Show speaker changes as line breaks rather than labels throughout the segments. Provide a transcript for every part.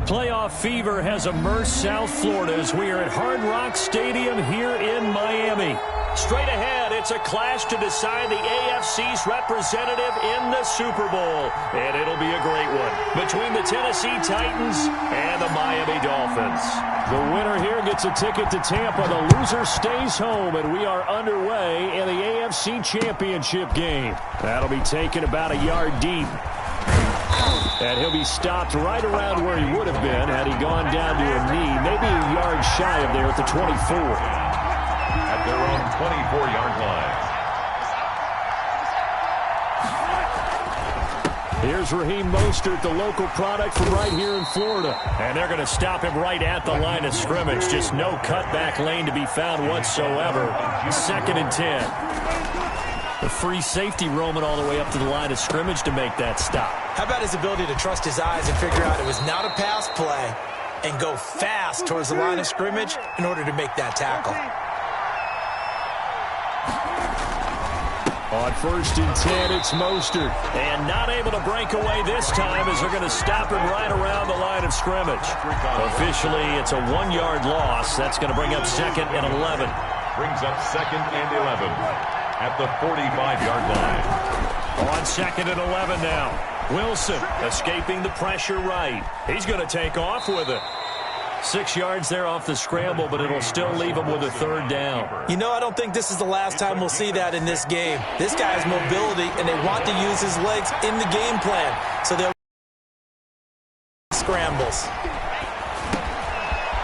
Playoff fever has immersed South Florida as we are at Hard Rock Stadium here in Miami. Straight ahead, it's a clash to decide the AFC's representative in the Super Bowl. And it'll be a great one between the Tennessee Titans and the Miami Dolphins. The winner here gets a ticket to Tampa. The loser stays home, and we are underway in the AFC Championship game. That'll be taken about a yard deep. And he'll be stopped right around where he would have been had he gone down to a knee, maybe a yard shy of there at the 24.
At their own 24-yard line.
Here's Raheem Mostert, the local product from right here in Florida. And they're going to stop him right at the line of scrimmage. Just no cutback lane to be found whatsoever. 2nd and 10. The free safety roaming all the way up to the line of scrimmage to make that stop.
How about his ability to trust his eyes and figure out it was not a pass play and go fast towards the line of scrimmage in order to make that tackle.
On 1st and 10, it's Mostert. And not able to break away this time as they're going to stop him right around the line of scrimmage. Officially, it's a 1-yard loss. That's going to bring up 2nd and 11.
Brings up 2nd and 11 at the 45-yard line.
On 2nd and 11 now. Wilson escaping the pressure right. He's going to take off with it. 6 yards there off the scramble, but it'll still leave him with a 3rd down.
You know, I don't think this is the last time we'll see that in this game. This guy has mobility, and they want to use his legs in the game plan. So they'll scrambles.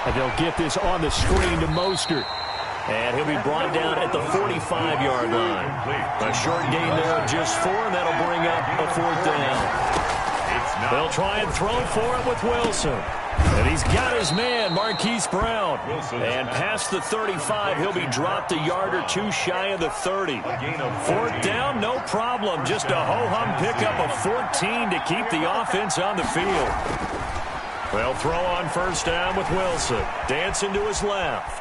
And they'll get this on the screen to Mostert. And he'll be brought down at the 45-yard line. A short gain there of just 4, and that'll bring up a 4th down. They'll try and throw for it with Wilson. And he's got his man, Marquise Brown. And past the 35, he'll be dropped a yard or 2 shy of the 30. 4th down, no problem. Just a ho-hum pickup of 14 to keep the offense on the field. They'll throw on 1st down with Wilson. Dancing to his left.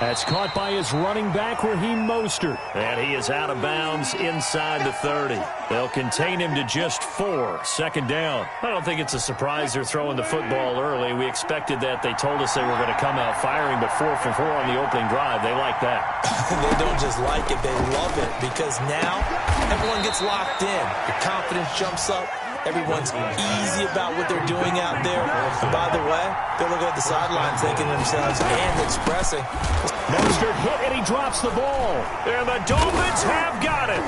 That's caught by his running back, Raheem Mostert. And he is out of bounds inside the 30. They'll contain him to just 4. 2nd down. I don't think it's a surprise they're throwing the football early. We expected that. They told us they were going to come out firing, but 4 for 4 on the opening drive. They like that.
They don't just like it. They love it because now everyone gets locked in. The confidence jumps up. Everyone's easy about what they're doing out there. And by the way, they're looking at the sidelines thinking to themselves and expressing.
Mostert hit and he drops the ball. And the Dolphins have got it.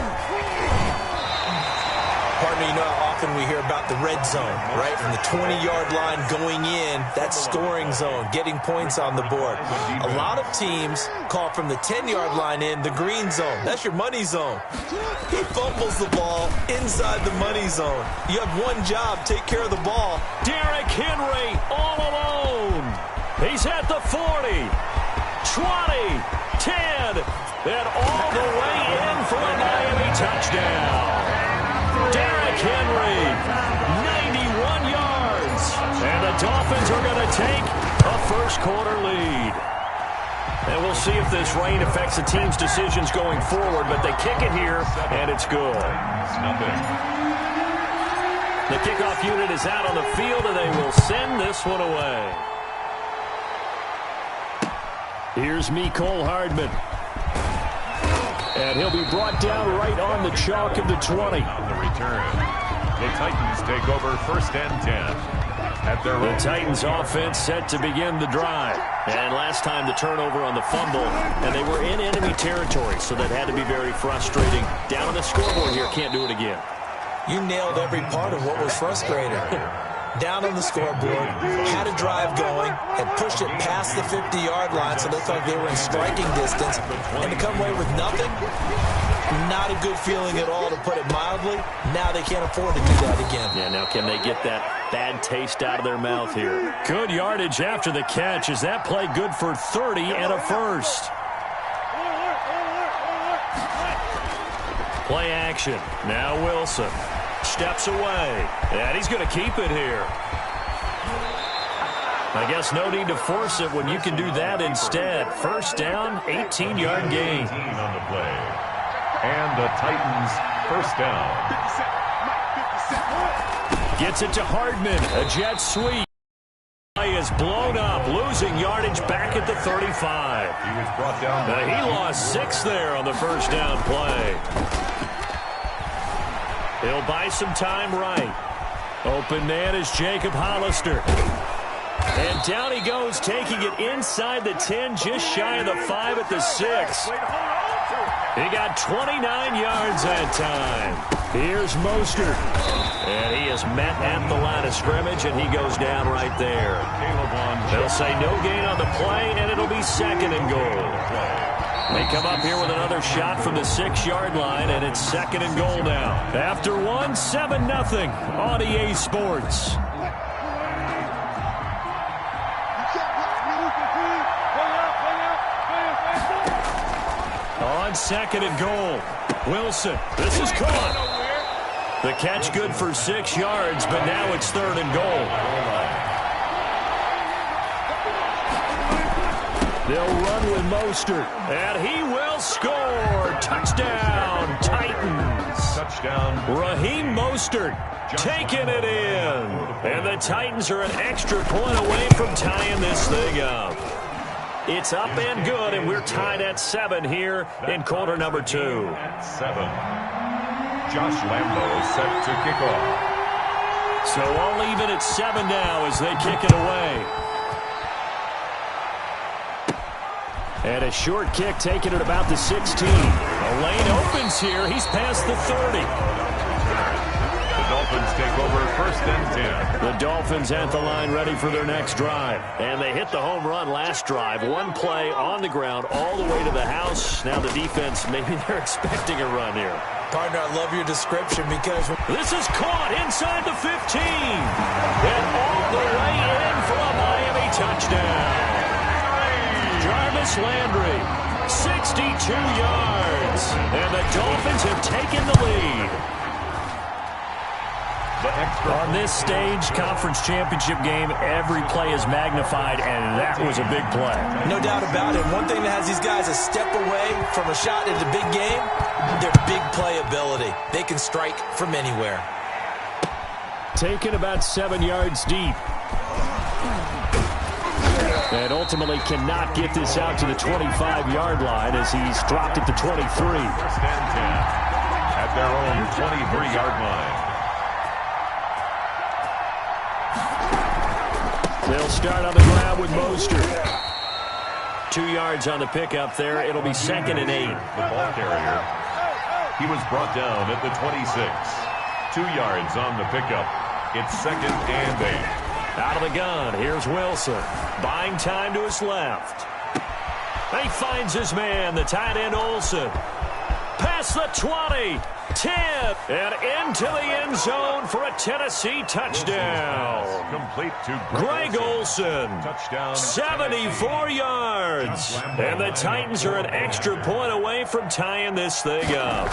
Partner, you know how often we hear about the red zone, right? From the 20-yard line going in, that's scoring zone, getting points on the board. A lot of teams call from the 10-yard line in the green zone. That's your money zone. He fumbles the ball inside the money zone. You have one job, take care of the ball.
Derrick Henry all alone. He's at the 40, 20, 10, and all the way in for a Miami touchdown. Derrick Henry, 91 yards. And the Dolphins are going to take a first-quarter lead. And we'll see if this rain affects the team's decisions going forward, but they kick it here, and it's good. The kickoff unit is out on the field, and they will send this one away. Here's Mecole Hardman. And he'll be brought down right on the chalk of the 20.
On the return, the Titans take over 1st and 10.
The Titans offense set to begin the drive. And last time the turnover on the fumble, and they were in enemy territory, so that had to be very frustrating. Down on the scoreboard here, can't do it again.
You nailed every part of what was frustrating. Down on the scoreboard, had a drive going, had pushed it past the 50-yard line, so it looked like they were in striking distance, and to come away with nothing, not a good feeling at all, to put it mildly. Now they can't afford to do that again.
Yeah, now can they get that bad taste out of their mouth here? Good yardage after the catch. Is that play good for 30 and a first? Play action. Now Wilson steps away, and he's going to keep it here. I guess no need to force it when you can do that instead. First down, 18-yard gain.
18 on the play. And the Titans first down.
Gets it to Hardman. A jet sweep. Play is blown up, losing yardage back at the 35.
He was brought down.
He lost 6 there on the first down play. He'll buy some time right. Open man is Jacob Hollister. And down he goes, taking it inside the 10, just shy of the 5 at the 6. He got 29 yards that time. Here's Mostert. And he is met at the line of scrimmage, and he goes down right there. They'll say no gain on the play, and it'll be 2nd and goal. They come up here with another shot from the 6-yard line, and it's 2nd and goal now. After one, 7-0 on EA Sports. On 2nd and goal, Wilson. This is caught. The catch good for 6 yards, but now it's 3rd and goal. They'll run with Mostert, and he will score. Touchdown, Titans.
Touchdown.
Raheem Mostert taking it in. And the Titans are an extra point away from tying this thing up. It's up and good, and we're tied at 7 here in quarter number 2.
At 7. Josh Lambo set to kick off.
So all even at 7 now as they kick it away. And a short kick taken at about the 16. A lane opens here. He's past the 30.
The Dolphins take over 1st and 10.
The Dolphins at the line ready for their next drive. And they hit the home run last drive. One play on the ground all the way to the house. Now the defense, maybe they're expecting a run here.
Partner, I love your description because
this is caught inside the 15. And all the way in for a Miami touchdown. Jarvis Landry, 62 yards. And the Dolphins have taken the lead. On this stage, conference championship game, every play is magnified, and that was a big play.
No doubt about it. One thing that has these guys a step away from a shot at the big game, their big play ability. They can strike from anywhere.
Taken about 7 yards deep. And ultimately cannot get this out to the 25-yard line as he's dropped at the 23.
1st and 10 at their own 23-yard line.
They'll start on the ground with Mostert. 2 yards on the pickup there. It'll be 2nd and 8.
The ball carrier. He was brought down at the 26. 2 yards on the pickup. It's 2nd and 8.
Out of the gun, here's Wilson. Buying time to his left. He finds his man, the tight end Olsen. Past the 20, 10, and into the end zone for a Tennessee touchdown.
Complete to
Greg Olsen.
Touchdown.
74 yards. And the Titans are an extra point away from tying this thing up.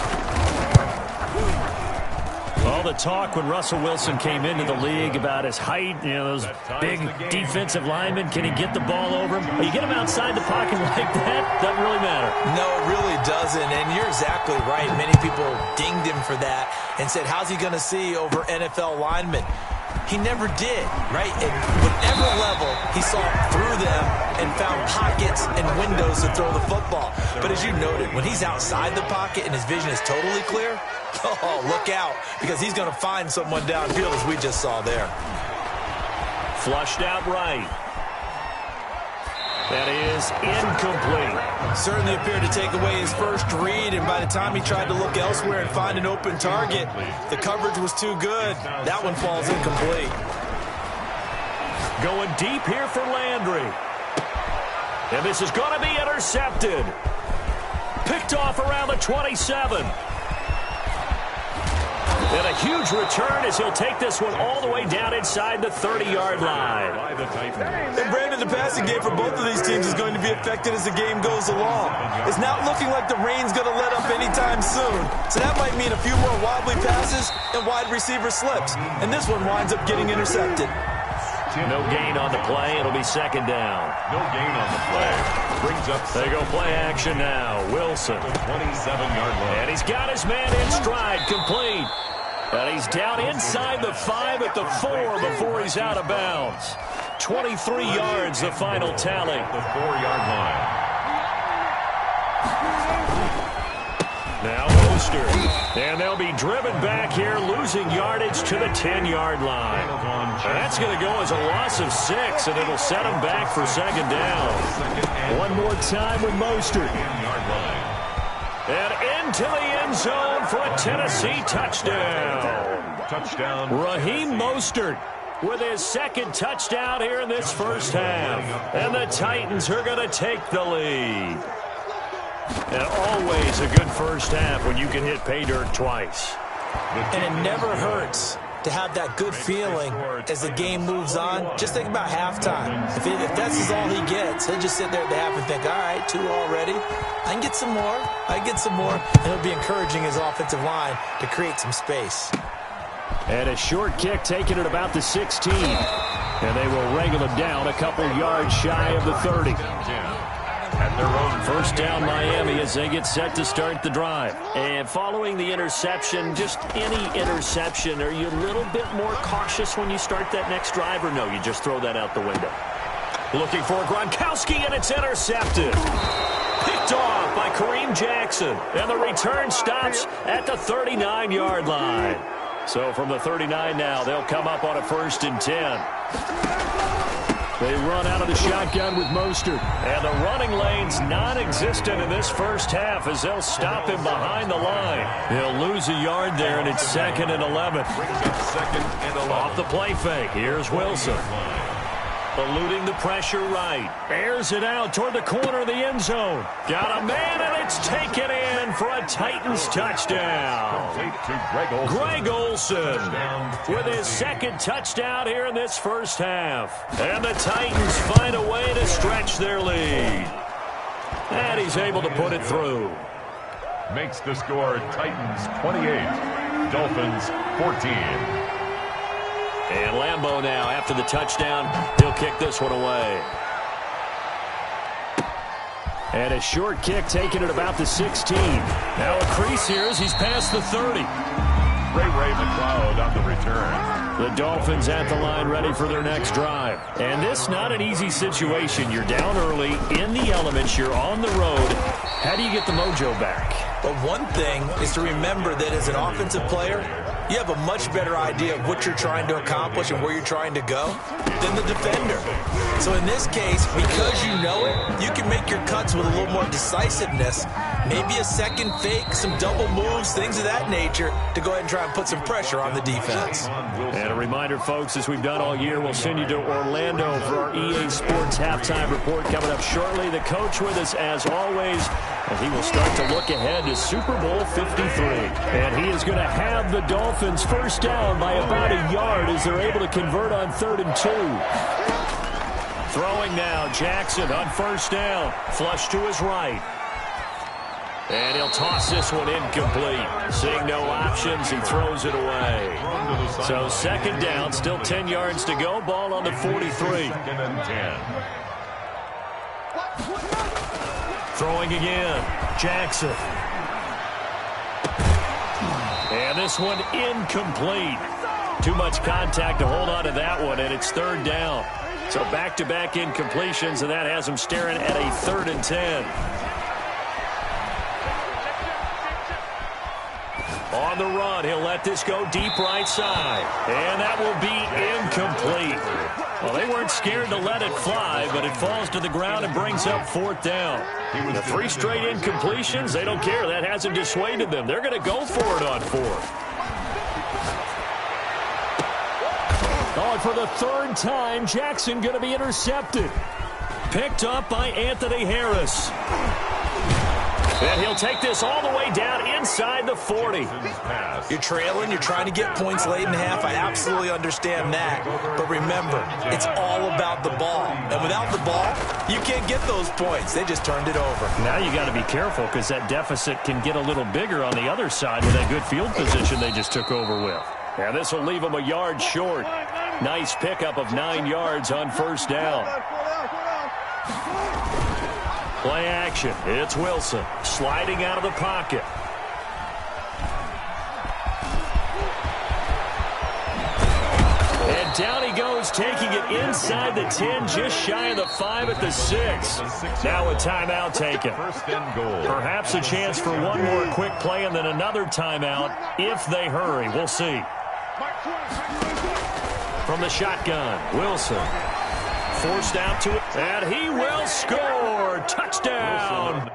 All the talk when Russell Wilson came into the league about his height, you know, those big defensive linemen, can he get the ball over him? You get him outside the pocket like that, doesn't really matter.
No, it really doesn't, and you're exactly right. Many people dinged him for that and said, how's he going to see over NFL linemen? He never did, right? At whatever level, he saw through them and found pockets and windows to throw the football. But as you noted, when he's outside the pocket and his vision is totally clear, oh, look out, because he's going to find someone downfield, as we just saw there.
Flushed out right. That is incomplete.
Certainly appeared to take away his first read, and by the time he tried to look elsewhere and find an open target, the coverage was too good. That one falls incomplete.
Going deep here for Landry. And this is going to be intercepted. Picked off around the 27. And a huge return as he'll take this one all the way down inside the 30-yard line.
And Brandon, the passing game for both of these teams is going to be affected as the game goes along. It's not looking like the rain's going to let up anytime soon. So that might mean a few more wobbly passes and wide receiver slips. And this one winds up getting intercepted.
No gain on the play. It'll be 2nd down.
No gain on the play. Brings up.
They go play action now. Wilson.
27-yard line.
And he's got his man in stride. Complete. And he's down inside the 5 at the 4 before he's out of bounds. 23 yards, the final tally.
The 4-yard line.
Now Mostert. And they'll be driven back here, losing yardage to the 10-yard line. That's going to go as a loss of 6, and it'll set them back for second down. One more time with Mostert. And into the end zone for a Tennessee touchdown.
Touchdown.
Raheem Mostert with his second touchdown here in this first half. And the Titans are going to take the lead. And always a good first half when you can hit pay dirt twice.
And it never hurts to have that good feeling as the game moves on. Just think about halftime. If that's all he gets, he'll just sit there at the half and think, all right, 2 already. I can get some more. I can get some more. And he'll be encouraging his offensive line to create some space.
And a short kick taken at about the 16. And they will wrangle him down a couple yards shy of the 30.
At their own
first down Miami as they get set to start the drive. And following the interception, just any interception, are you a little bit more cautious when you start that next drive, or no, you just throw that out the window? Looking for Gronkowski, and it's intercepted. Picked off by Kareem Jackson. And the return stops at the 39-yard line. So from the 39 now, they'll come up on a 1st and 10. They run out of the shotgun with Mostert. And the running lane's non-existent in this first half as they'll stop him behind the line. He'll lose a yard there, and it's 2nd and 11. Off the play fake. Here's Wilson. Eluding the pressure right. Airs it out toward the corner of the end zone. Got a man, and it's taken in for a Titans touchdown. Greg Olsen with his second touchdown here in this first half. And the Titans find a way to stretch their lead. And he's able to put it through.
Makes the score Titans 28, Dolphins 14.
And Lambeau now, after the touchdown, he'll kick this one away. And a short kick taken at about the 16. Now a crease here as he's past the 30.
Ray McLeod on the return.
The Dolphins at the line ready for their next drive. And this not an easy situation. You're down early, in the elements, you're on the road. How do you get the mojo back?
But one thing is to remember that as an offensive player, you have a much better idea of what you're trying to accomplish and where you're trying to go than the defender. So in this case, because you know it, you can make your cuts with a little more decisiveness. Maybe a second fake, some double moves, things of that nature to go ahead and try and put some pressure on the defense.
And a reminder, folks, as we've done all year, we'll send you to Orlando for our EA Sports halftime report coming up shortly. The coach with us as always, and he will start to look ahead to Super Bowl 53. And he is going to have the Dolphins first down by about a yard as they're able to convert on 3rd and 2. Throwing now, Jackson on first down. Flush to his right. And he'll toss this one incomplete. Seeing no options, he throws it away. So 2nd down, still 10 yards to go. Ball on the 43.
2nd and 10.
Throwing again, Jackson. And this one incomplete. Too much contact to hold on to that one, and it's 3rd down. So back-to-back incompletions, and that has him staring at a 3rd and 10. On the run, he'll let this go deep right side. And that will be incomplete. Well, they weren't scared to let it fly, but it falls to the ground and brings up 4th down. The 3 straight incompletions, they don't care. That hasn't dissuaded them. They're going to go for it on 4th. Oh, and for the 3rd time, Jackson going to be intercepted. Picked up by Anthony Harris. And he'll take this all the way down inside the 40.
You're trailing. You're trying to get points late in half. I absolutely understand that. But remember, it's all about the ball. And without the ball, you can't get those points. They just turned it over.
Now you got to be careful because that deficit can get a little bigger on the other side with that good field position they just took over with. And this will leave them a yard short. Nice pickup of 9 yards on first down. Play action. It's Wilson sliding out of the pocket. And down he goes, taking it inside the 10, just shy of the 5 at the 6. Now a timeout taken.
First and goal.
Perhaps a chance for one more quick play and then another timeout if they hurry. We'll see. From the shotgun, Wilson. Forced out to it, and he will score. Touchdown.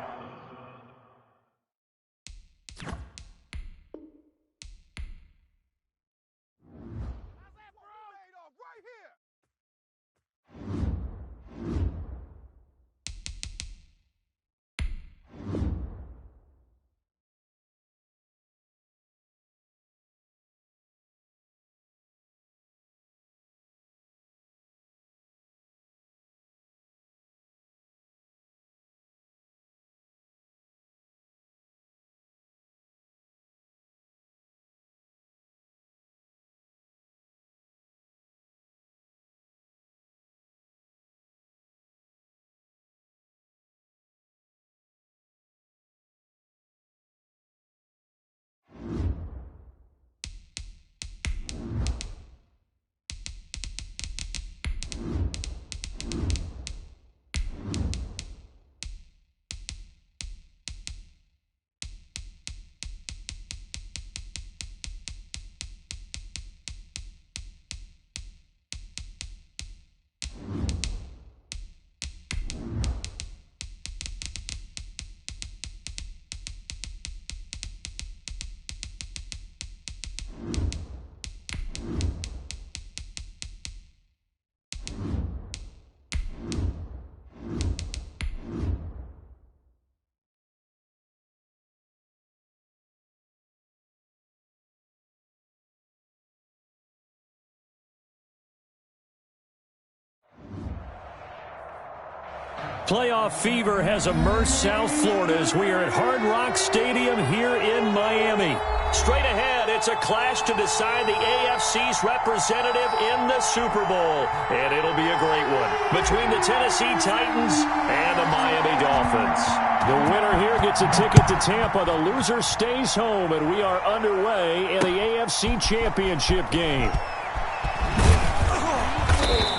Playoff fever has immersed South Florida as we are at Hard Rock Stadium here in Miami. Straight ahead, it's a clash to decide the AFC's representative in the Super Bowl. And it'll be a great one between the Tennessee Titans and the Miami Dolphins. The winner here gets a ticket to Tampa. The loser stays home, and we are underway in the AFC Championship game.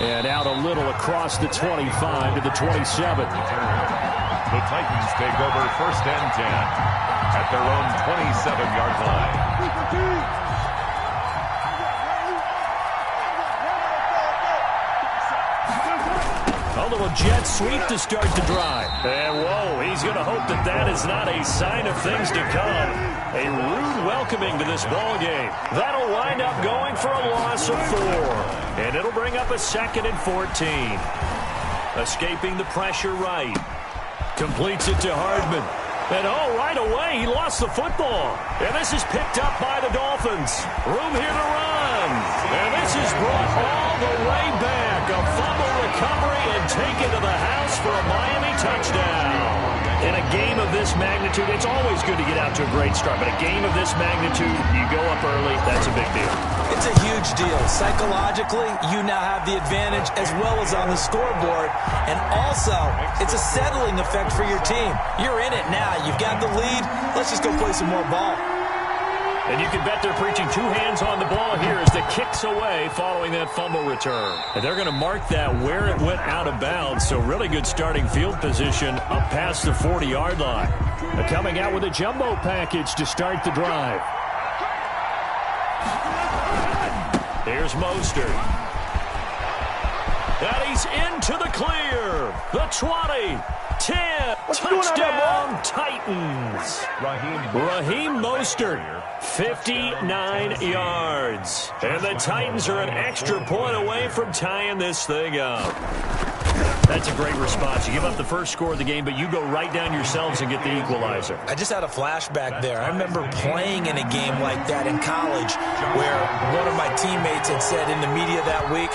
And out a little across the 25 to the 27.
The Titans take over first and 10 at their own 27-yard line.
A little jet sweep to start the drive. And whoa, he's going to hope that that is not a sign of things to come. A rude welcoming to this ball game. That'll wind up going for a loss of 4. And it'll bring up a 2nd and 14. Escaping the pressure right. Completes it to Hardman. And oh, right away, he lost the football. And this is picked up by the Dolphins. Room here to run. And this is brought all the way back. A fumble recovery and taken to the house for a Miami touchdown. In a game of this magnitude, it's always good to get out to a great start. But a game of this magnitude, you go up early, that's a big deal.
It's a huge deal. Psychologically, you now have the advantage as well as on the scoreboard. And also, it's a settling effect for your team. You're in it now. You've got the lead. Let's just go play some more ball.
And you can bet they're preaching 2 hands on the ball here as the kick's away following that fumble return. And they're going to mark that where it went out of bounds. So really good starting field position up past the 40-yard line. They're coming out with a jumbo package to start the drive. Here's Mostert. And he's into the clear. The 20, 10, touchdown Titans. Raheem Mostert, 59 yards. And the Titans are an extra point away from tying this thing up. That's a great response. You give up the first score of the game, but you go right down yourselves and get the equalizer.
I just had a flashback there. I remember playing in a game like that in college where one of my teammates had said in the media that week,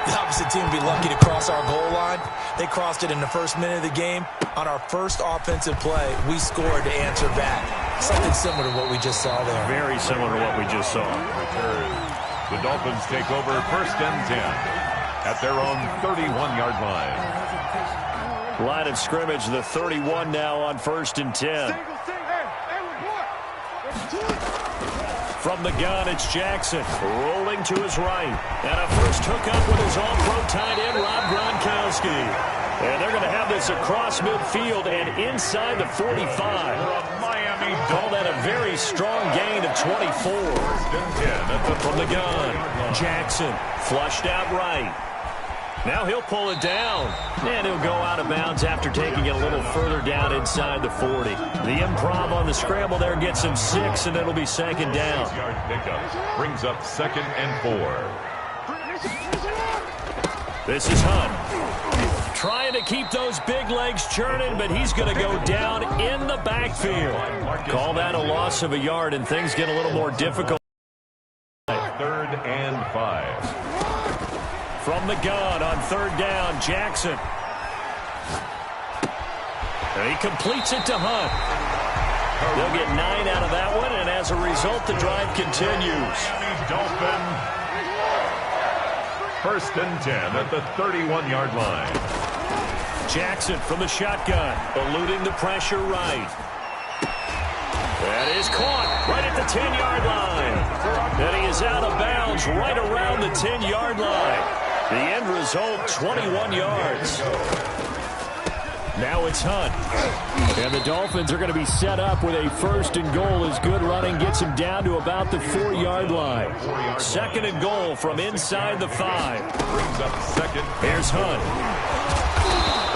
the opposite team would be lucky to cross our goal line. They crossed it in the first minute of the game. On our first offensive play, we scored to answer back. Something similar to what we just saw there.
Very similar to what we just saw.
The Dolphins take over first and 10 at their own 31-yard line.
Line of scrimmage, the 31 now on first and 10. From the gun, it's Jackson rolling to his right. And a first hookup with his all-pro tight end, Rob Gronkowski. And they're going to have this across midfield and inside the 45.
Miami
Call that a very strong gain of 24. From the gun, Jackson flushed out right. Now he'll pull it down, and he'll go out of bounds after taking it a little further down inside the 40. The improv on the scramble there gets him 6, and it'll be second down.
Yard pickup brings up 2nd and 4.
This is Hunt. Trying to keep those big legs churning, but he's going to go down in the backfield. Call that a loss of a yard, and things get a little more difficult.
3rd and 5.
From the gun on 3rd down, Jackson. And he completes it to Hunt. They'll get 9 out of that one, and as a result, the drive continues.
Miami Dolphin. 1st and 10 at the 31-yard line.
Jackson from the shotgun, eluding the pressure right. That is caught right at the 10-yard line. And he is out of bounds right around the 10-yard line. The end result, 21 yards. Now it's Hunt. And the Dolphins are going to be set up with a 1st and goal as good running gets him down to about the 4-yard line. 2nd and goal from inside the 5.
Brings up 2nd.
Here's Hunt.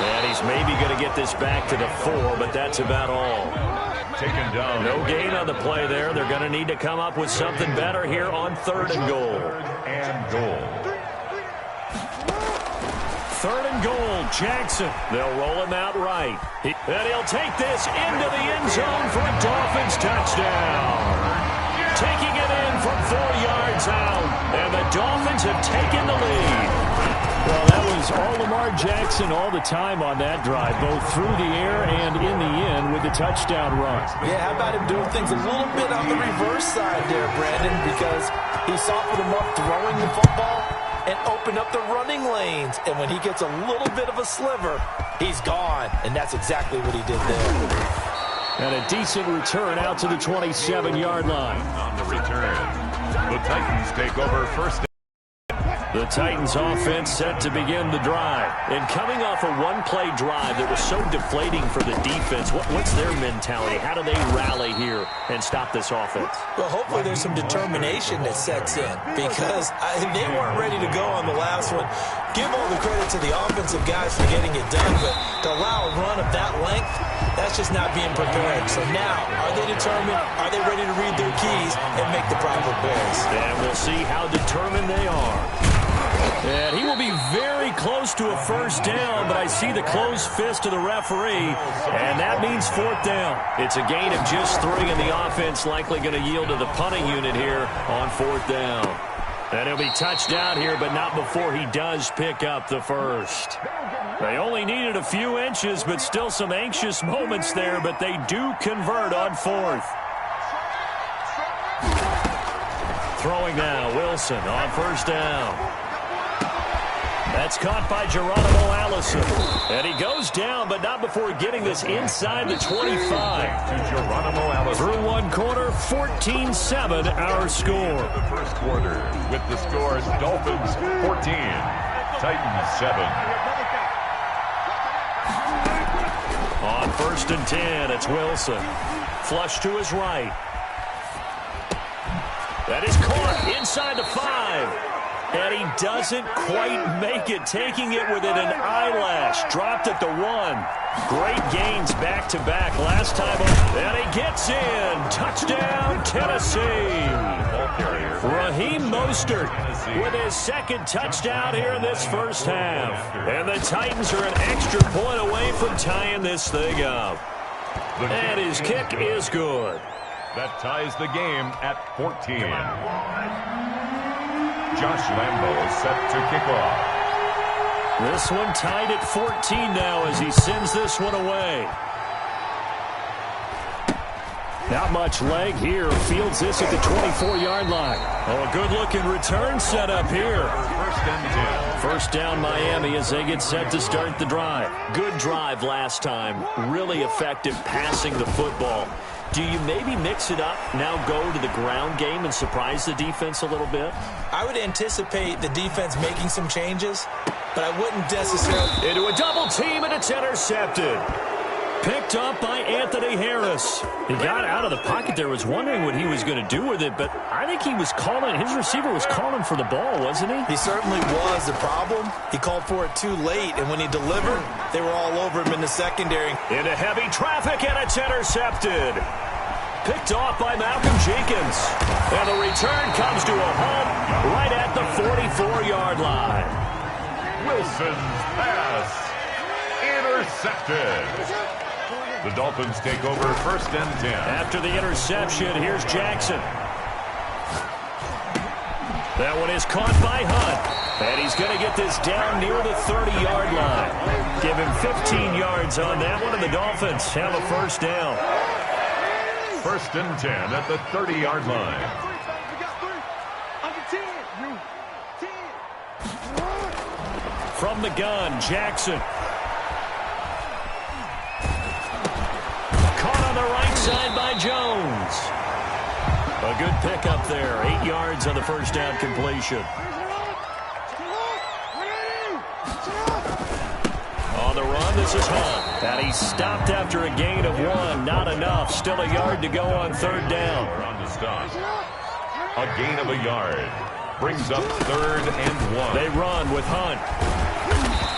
And he's maybe going to get this back to the 4, but that's about all.
Taken down.
No gain on the play there. They're going to need to come up with something better here on 3rd and goal.
3rd and goal.
3rd and goal, Jackson. They'll roll him out right. And he'll take this into the end zone for a Dolphins touchdown. Taking it in from 4 yards out. And the Dolphins have taken the lead. Well, that was all Lamar Jackson all the time on that drive, both through the air and in the end with the touchdown run.
Yeah, how about him doing things a little bit on the reverse side there, Brandon, because he softened him up throwing the football and opened up the running lanes. And when he gets a little bit of a sliver, he's gone. And that's exactly what he did there.
And a decent return out to the 27-yard line.
On the return, the Titans take over 1st.
The Titans offense set to begin the drive. And coming off a one-play drive that was so deflating for the defense, what's their mentality? How do they rally here and stop this offense?
Well, hopefully there's some determination that sets in because they weren't ready to go on the last one. Give all the credit to the offensive guys for getting it done, but to allow a run of that length, that's just not being prepared. So now, are they determined? Are they ready to read their keys and make the proper plays?
And we'll see how determined they are. And he will be very close to a 1st down, but I see the closed fist of the referee, and that means 4th down. It's a gain of just 3, and the offense likely going to yield to the punting unit here on 4th down. And he'll be touched out here, but not before he does pick up the 1st. They only needed a few inches, but still some anxious moments there, but they do convert on 4th. Throwing now, Wilson on 1st down. That's caught by Geronimo Allison. And he goes down, but not before getting this inside the 25.
To Geronimo Allison.
Through one quarter, 14-7 our score.
The 1st quarter with the score Dolphins 14, Titans 7.
On 1st and 10, it's Wilson. Flush to his right. That is caught inside the 5. And he doesn't quite make it, taking it within an eyelash. Dropped at the 1. Great gains back-to-back last time. And he gets in. Touchdown, Tennessee. Raheem Mostert with his 2nd touchdown here in this 1st half. And the Titans are an extra point away from tying this thing up. And his kick is good.
That ties the game at 14. Josh Lambo is set to kick off.
This one tied at 14 now as he sends this one away. Not much leg here. Fields this at the 24-yard line. Oh, a good-looking return set up here.
1st and 10.
1st down Miami as they get set to start the drive. Good drive last time. Really effective passing the football. Do you maybe mix it up, now go to the ground game and surprise the defense a little bit?
I would anticipate the defense making some changes, but I wouldn't necessarily.
Into a double team, and it's intercepted. Picked up by Anthony Harris. He got out of the pocket there, was wondering what he was going to do with it, but I think he was calling, his receiver was calling for the ball, wasn't he?
He certainly was. The problem, he called for it too late, and when he delivered, they were all over him in the secondary.
Into heavy traffic, and it's intercepted. Picked off by Malcolm Jenkins. And the return comes to a halt right at the 44-yard line.
Wilson's pass intercepted. The Dolphins take over 1st and 10.
After the interception, here's Jackson. That one is caught by Hunt. And he's going to get this down near the 30-yard line. Give him 15 yards on that one, and the Dolphins have a first down.
1st and 10 at the 30-yard line.
From the gun, Jackson. Caught on the right side by Jones. A good pickup there. 8 yards on the first down completion. On the run, this is Hunt. And he stopped after a gain of 1. Not enough. Still a yard to go on 3rd down.
On the stop. A gain of a yard. Brings up 3rd and 1.
They run with Hunt.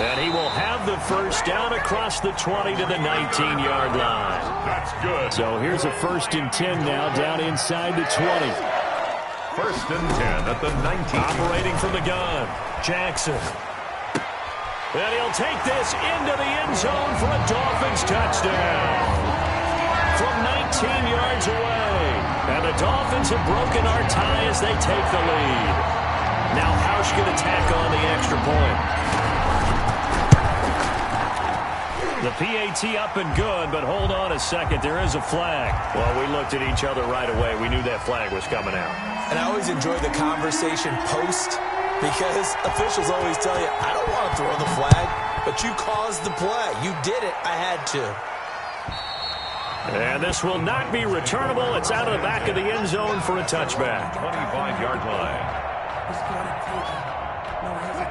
And he will have the first down across the 20 to the 19-yard line.
That's good.
So here's a 1st and 10 now down inside the 20.
1st and 10 at the 19.
Operating from the gun, Jackson. And he'll take this into the end zone for a Dolphins touchdown. From 19 yards away. And the Dolphins have broken our tie as they take the lead. Now Hausch going to tack on the extra point. The PAT up and good, but hold on a second. There is a flag. Well, we looked at each other right away. We knew that flag was coming out.
And I always enjoy the conversation post because officials always tell you, I don't want to throw the flag, but you caused the play. You did it. I had to.
And this will not be returnable. It's out of the back of the end zone for a touchback.
25-yard line.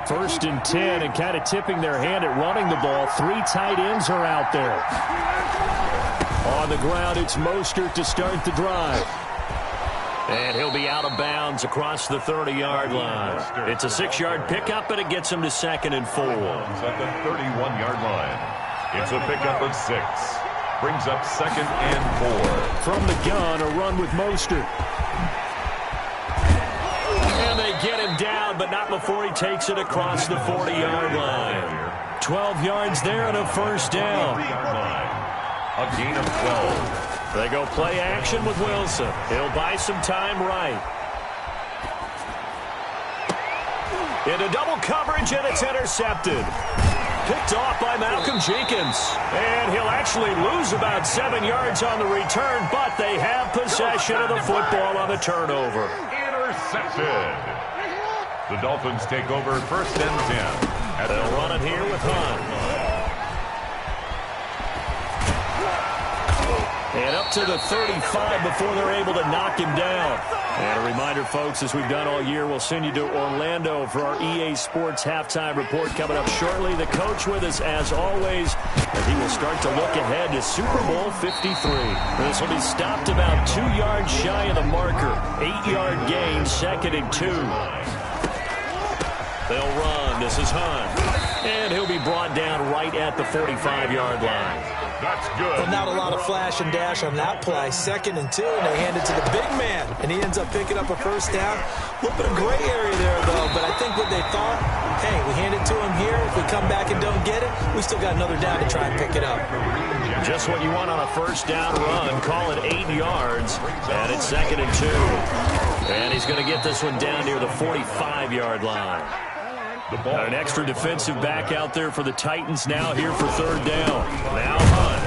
1st and 10, and kind of tipping their hand at running the ball. 3 tight ends are out there. On the ground, it's Mostert to start the drive. And he'll be out of bounds across the 30-yard line. It's a 6-yard pickup, and it gets him to 2nd and 4.
At the 31-yard line. It's a pickup of 6. Brings up 2nd and 4.
From the gun, a run with Mostert. And they get him down, but not before he takes it across the 40-yard line. 12 yards there and a first down.
A gain of 12.
They go play action with Wilson. He'll buy some time right. Into double coverage, and it's intercepted. Picked off by Malcolm Jenkins. And he'll actually lose about 7 yards on the return, but they have possession of the football on the turnover.
Intercepted. The Dolphins take over 1st and 10.
They'll run it here with Hunt. And up to the 35 before they're able to knock him down. And a reminder, folks, as we've done all year, we'll send you to Orlando for our EA Sports halftime report coming up shortly. The coach with us, as always, and he will start to look ahead to Super Bowl 53. This will be stopped about 2 yards shy of the marker. 8-yard gain, 2nd and 2. They'll run. This is Hunt. And he'll be brought down right at the 45-yard line.
That's good.
But not a lot of flash and dash on that play. 2nd and 2, and they hand it to the big man. And he ends up picking up a first down. A little bit of gray area there, though. But I think what they thought, hey, we hand it to him here. If we come back and don't get it, we still got another down to try and pick it up.
Just what you want on a first down run. Call it 8 yards. And it's 2nd and 2. And he's going to get this one down near the 45-yard line. An extra defensive back out there for the Titans now here for 3rd down. Now Hunt.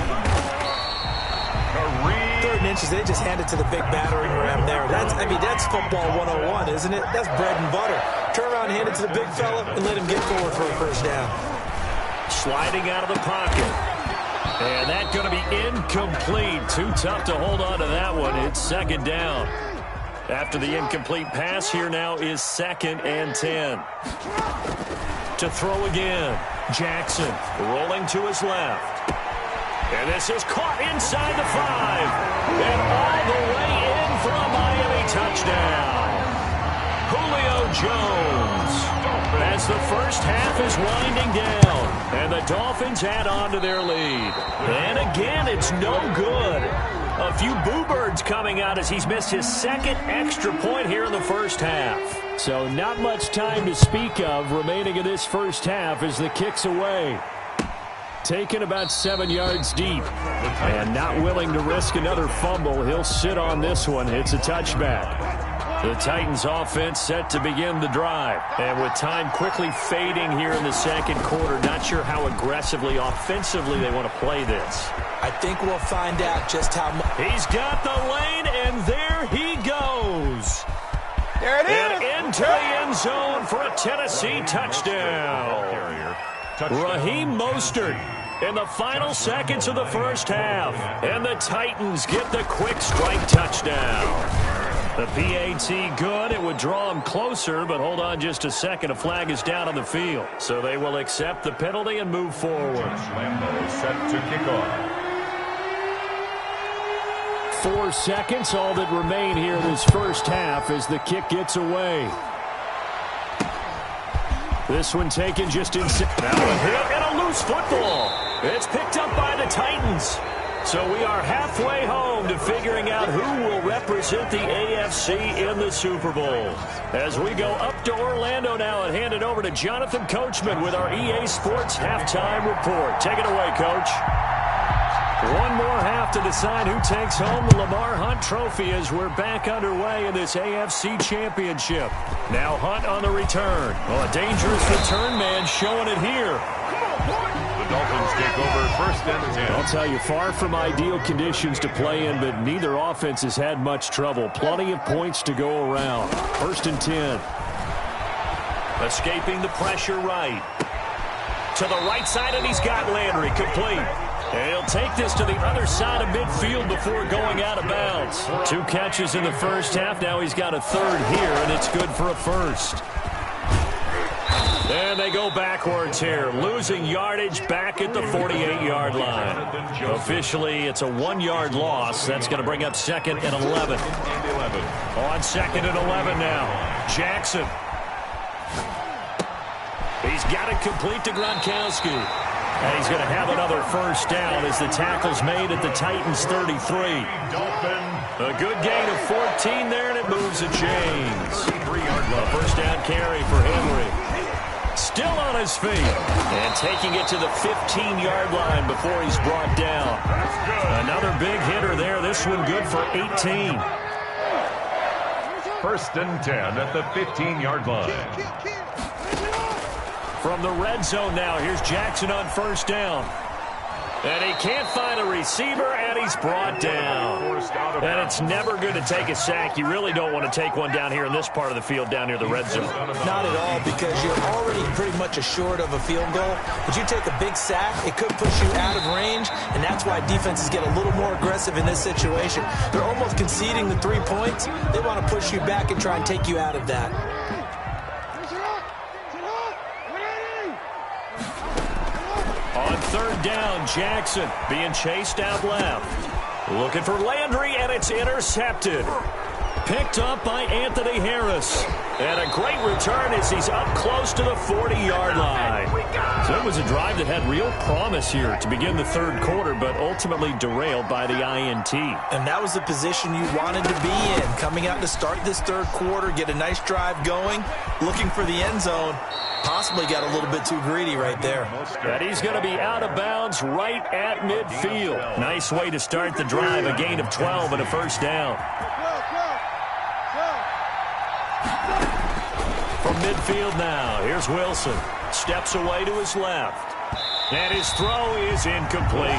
3rd and inches, they just hand it to the big battering ram there. That's football 101, isn't it? That's bread and butter. Turn around, hand it to the big fella, and let him get forward for a first down.
Sliding out of the pocket. And that's going to be incomplete. Too tough to hold on to that one. It's second down. After the incomplete pass, here now is 2nd and 10. To throw again. Jackson rolling to his left. And this is caught inside the 5. And all the way in for a Miami touchdown. Julio Jones. As the first half is winding down. And the Dolphins add on to their lead. And again, it's no good. A few boo birds coming out as he's missed his 2nd extra point here in the first half. So not much time to speak of remaining in this first half as the kick's away. Taken about 7 yards deep. And not willing to risk another fumble. He'll sit on this one. It's a touchback. The Titans offense set to begin the drive. And with time quickly fading here in the second quarter, not sure how aggressively, offensively they want to play this.
I think we'll find out just how much.
He's got the lane, and there he goes.
There it is.
And into the end zone for a Tennessee touchdown. Raheem Mostert in the final seconds of the first half. And the Titans get the quick strike touchdown. The PAT good. It would draw him closer, but hold on just a second. A flag is down on the field. So they will accept the penalty and move forward.
Lambeau set to kick off.
4 seconds, all that remain here this first half as the kick gets away. This one taken just inside. Now a hit and a loose football. It's picked up by the Titans. So we are halfway home to figuring out who will represent the AFC in the Super Bowl. As we go up to Orlando now and hand it over to Jonathan Coachman with our EA Sports Halftime Report. Take it away, Coach. One more half to decide who takes home the Lamar Hunt Trophy as we're back underway in this AFC Championship. Now Hunt on the return. Oh, a dangerous return man showing it here.
The Dolphins take over 1st and 10.
I'll tell you, far from ideal conditions to play in, but neither offense has had much trouble. Plenty of points to go around. 1st and 10. Escaping the pressure right. To the right side, and he's got Landry complete. And he'll take this to the other side of midfield before going out of bounds. 2 catches in the first half. Now he's got a 3rd here, and it's good for a 1st. And they go backwards here, losing yardage back at the 48-yard line. Officially, it's a 1-yard loss. That's going to bring up 2nd and 11. On 2nd and 11 now. Jackson. He's got it complete to Gronkowski. And he's going to have another 1st down as the tackle's made at the Titans' 33. A good gain of 14 there, and it moves the chains. A 1st down carry for Henry. Still on his feet. And taking it to the 15-yard line before he's brought down. Another big hitter there. This one good for 18.
1st and 10 at the 15-yard line.
From the red zone now, here's Jackson on 1st down. And he can't find a receiver, and he's brought down. And it's never good to take a sack. You really don't want to take one down here in this part of the field, down near the red zone.
Not at all, because you're already pretty much assured of a field goal. But you take a big sack, it could push you out of range, and that's why defenses get a little more aggressive in this situation. They're almost conceding the 3 points. They want to push you back and try and take you out of that.
On 3rd down, Jackson being chased out left. Looking for Landry, and it's intercepted. Picked up by Anthony Harris. And a great return as he's up close to the 40-yard line. So it was a drive that had real promise here to begin the 3rd quarter, but ultimately derailed by the INT.
And that was the position you wanted to be in. Coming out to start this 3rd quarter, get a nice drive going, looking for the end zone. Possibly got a little bit too greedy right there.
And he's going to be out of bounds right at midfield. Nice way to start the drive, a gain of 12 and a 1st down. From midfield now, here's Wilson. Steps away to his left. And his throw is incomplete.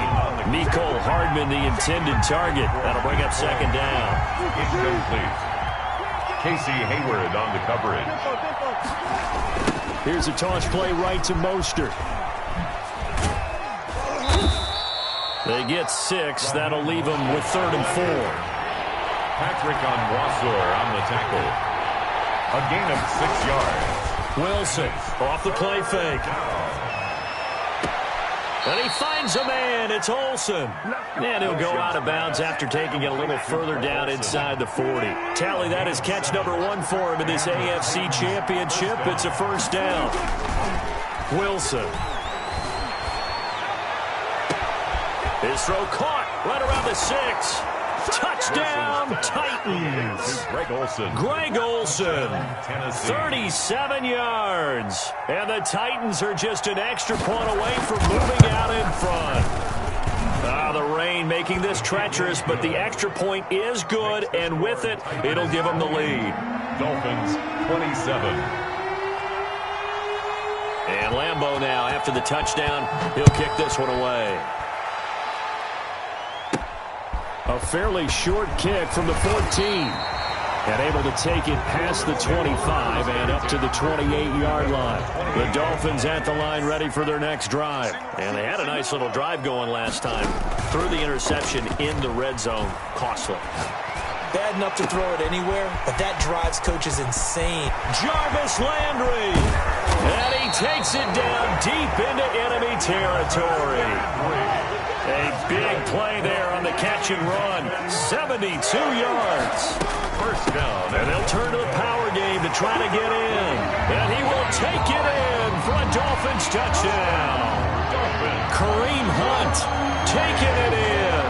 Mecole Hardman, the intended target. That'll bring up 2nd down.
Incomplete. Casey Hayward on the coverage. Here's a toss play right to Mostert.
They get 6. That'll leave them with 3rd and 4.
Patrick Onwuasor on the tackle. A gain of 6 yards.
Wilson off the play fake. And he finds a man. It's Olsen. And he'll go out of bounds after taking it a little further down inside the 40. Tally, that is catch number 1 for him in this AFC Championship. It's a first down. Wilson. His throw caught right around the 6. Touchdown, Titans.
Greg Olsen.
Greg Olsen, 37 yards. And the Titans are just an extra point away from moving out in front. The rain making this treacherous, but the extra point is good, and with it, it'll give them the lead.
Dolphins, 27.
And Lambeau now, after the touchdown, he'll kick this one away. A fairly short kick from the 14. And able to take it past the 25 and up to the 28-yard line. The Dolphins at the line ready for their next drive. And they had a nice little drive going last time. Threw the interception in the red zone. Costly.
Bad enough to throw it anywhere, but that drives coaches insane.
Jarvis Landry. And he takes it down deep into enemy territory. A big play there on the catch and run. 72 yards.
First down.
And they'll turn to the power game to try to get in. And he will take it in for a Dolphins touchdown. Kareem Hunt taking it in.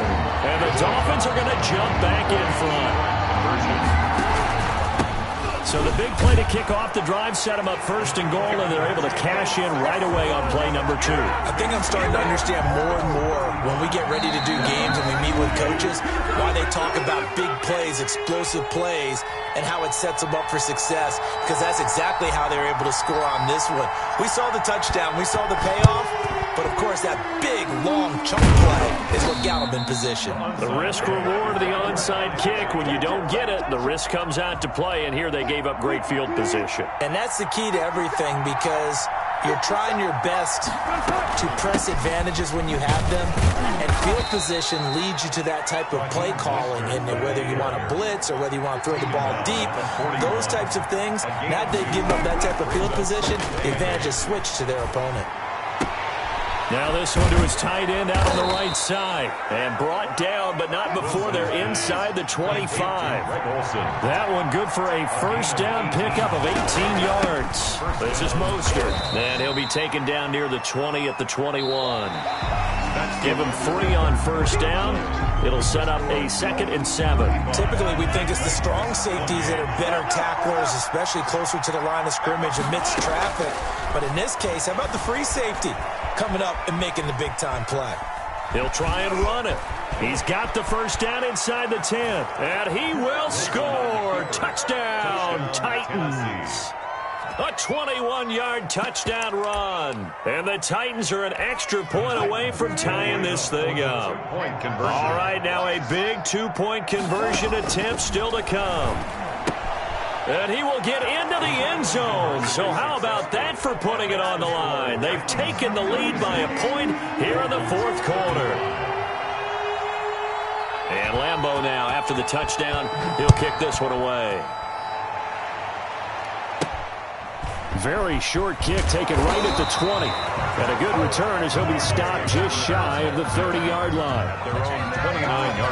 And the Dolphins are going to jump back in front. So the big play to kick off the drive set them up 1st and goal, and they're able to cash in right away on play number 2.
I think I'm starting to understand more and more when we get ready to do games and we meet with coaches why they talk about big plays, explosive plays, and how it sets them up for success, because that's exactly how they're able to score on this one. We saw the touchdown. We saw the payoff. But, of course, that big, long chunk play is what got them in position.
The risk-reward of the onside kick. When you don't get it, the risk comes out to play, and here they gave up great field position.
And that's the key to everything, because you're trying your best to press advantages when you have them, and field position leads you to that type of play calling, and whether you want to blitz or whether you want to throw the ball deep, those types of things, now they give up that type of field position, the advantage is switched to their opponent.
Now this one to his tight end out on the right side. And brought down, but not before they're inside the 25. That one good for a first down pickup of 18 yards. This is Mostert. And he'll be taken down near the 20 at the 21. Give him 3 on first down. It'll set up a 2nd and 7.
Typically, we think it's the strong safeties that are better tacklers, especially closer to the line of scrimmage amidst traffic. But in this case, how about the free safety coming up and making the big-time play?
He'll try and run it. He's got the first down inside the 10. And he will score. Touchdown, Titans. A 21-yard touchdown run. And the Titans are an extra point away from tying this thing up. All right, now a big 2-point conversion attempt still to come. And he will get into the end zone. So how about that for putting it on the line? They've taken the lead by a point here in the 4th quarter. And Lambeau now, after the touchdown, he'll kick this one away. Very short kick taken right at the 20. And a good return as he'll be stopped just shy of the 30-yard line.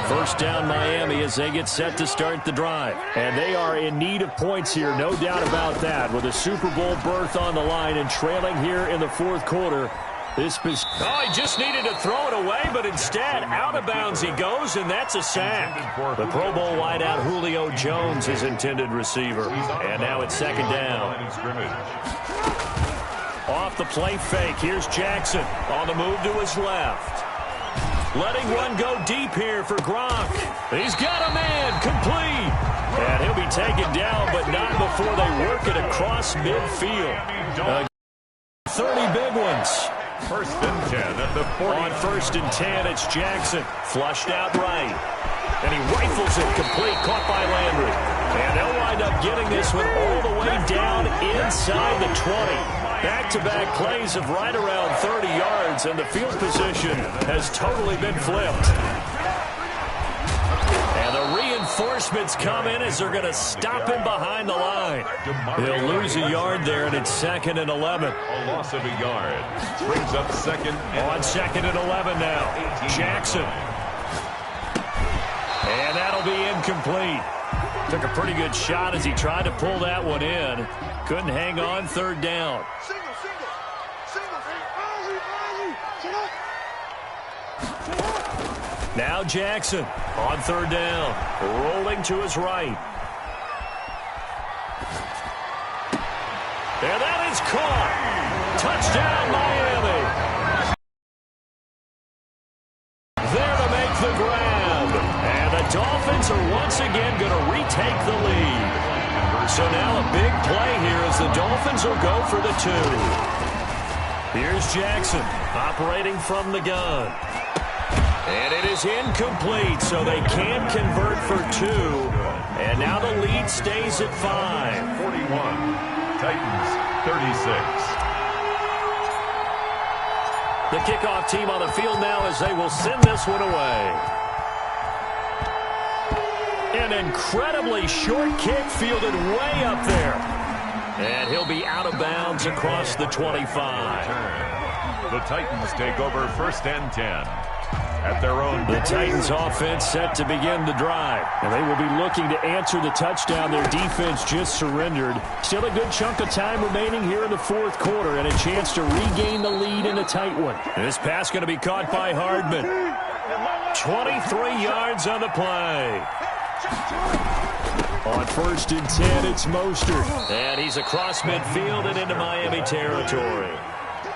First down Miami as they get set to start the drive. And they are in need of points here, no doubt about that. With a Super Bowl berth on the line and trailing here in the 4th quarter. He just needed to throw it away, but instead, out of bounds he goes, and that's a sack. The Pro Bowl wideout Julio Jones, his intended receiver. And now it's 2nd down. Off the play fake, here's Jackson on the move to his left. Letting one go deep here for Gronk. He's got a man, complete. And he'll be taken down, but not before they work it across midfield. 30 big ones.
1st and 10 at the 40.
On 1st and 10, it's Jackson. Flushed out right. And he rifles it complete, caught by Landry. And they'll wind up getting this one all the way down inside the 20. Back-to-back plays of right around 30 yards, and the field position has totally been flipped. And the reinforcements come in as they're going to stop him behind the line. He'll lose a yard there, and it's 2nd and 11.
A loss of a yard. Brings up 2nd.
On 2nd and 11 now. Jackson. And that'll be incomplete. Took a pretty good shot as he tried to pull that one in. Couldn't hang on, 3rd down. Now Jackson on 3rd down. Rolling to his right. And that is caught. Touchdown, Miami. There to make the grab. And the Dolphins are once again going to retake the lead. So now a big play here as the Dolphins will go for the 2. Here's Jackson operating from the gun. And it is incomplete, so they can convert for 2. And now the lead stays at 5.
41. Titans 36.
The kickoff team on the field now as they will send this one away. An incredibly short kick fielded way up there. And he'll be out of bounds across the 25.
The Titans take over 1st and 10. At their own.
The Titans offense set to begin the drive. And they will be looking to answer the touchdown their defense just surrendered. Still a good chunk of time remaining here in the 4th quarter and a chance to regain the lead in a tight one. This pass going to be caught by Hardman. 23 yards on the play. On 1st and 10, it's Mostert. And he's across midfield and into Miami territory.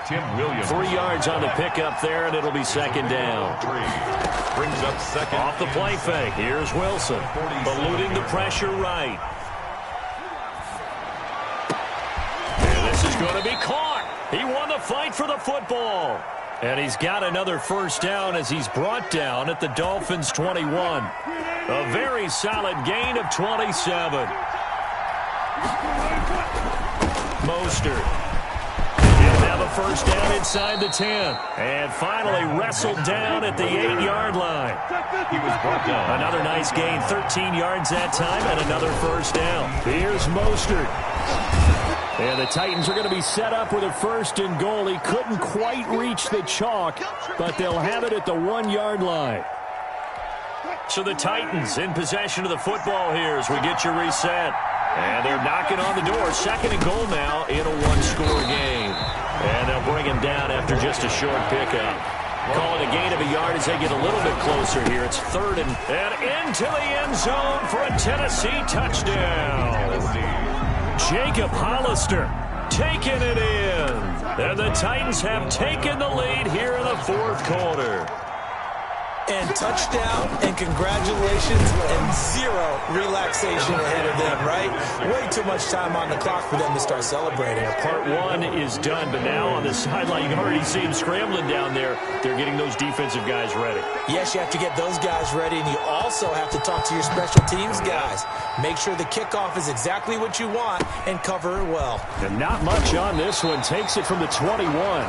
Tim Williams.
3 yards on the pickup there, and it'll be 2nd down.
3. Brings up 2nd.
Off the play fake. Here's Wilson. Eluding the pressure right. And this is going to be caught. He won the fight for the football. And he's got another 1st down as he's brought down at the Dolphins' 21. A very solid gain of 27. Mostert. Have a 1st down inside the 10. And finally wrestled down at the 8-yard line.
He was brought down.
Another nice gain, 13 yards that time, and another 1st down. Here's Mostert. And the Titans are going to be set up with a 1st and goal. He couldn't quite reach the chalk, but they'll have it at the 1-yard line. So the Titans in possession of the football here as we get you reset. And they're knocking on the door. 2nd and goal now in a 1-score game. And they'll bring him down after just a short pickup. Calling a gain of a yard as they get a little bit closer here. It's 3rd and into the end zone for a Tennessee touchdown. Jacob Hollister taking it in. And the Titans have taken the lead here in the 4th quarter.
And touchdown, and congratulations, and 0 relaxation ahead of them, right? Way too much time on the clock for them to start celebrating.
Part 1 is done, but now on the sideline, you can already see them scrambling down there. They're getting those defensive guys ready.
Yes, you have to get those guys ready, and you also have to talk to your special teams guys. Make sure the kickoff is exactly what you want and cover it well.
And not much on this one. Takes it from the 21.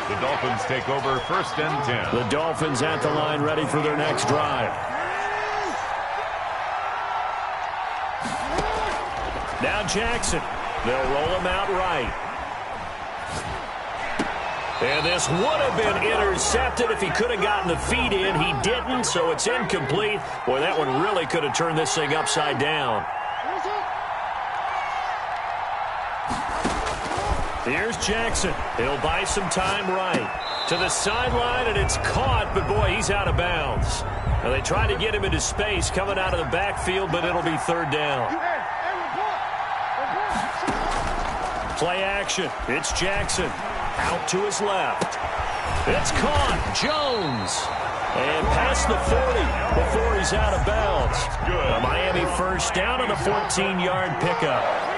The Dolphins take over 1st and 10.
The Dolphins at the line ready for their next drive. Now Jackson. They'll roll him out right. And this would have been intercepted if he could have gotten the feet in. He didn't, so it's incomplete. Boy, that one really could have turned this thing upside down. Here's Jackson. He'll buy some time right. To the sideline, and it's caught, but boy, he's out of bounds. Now they try to get him into space coming out of the backfield, but it'll be 3rd down. Play action. It's Jackson. Out to his left. It's caught. Jones. And past the 40 before he's out of bounds. A Miami 1st down on a 14-yard pickup.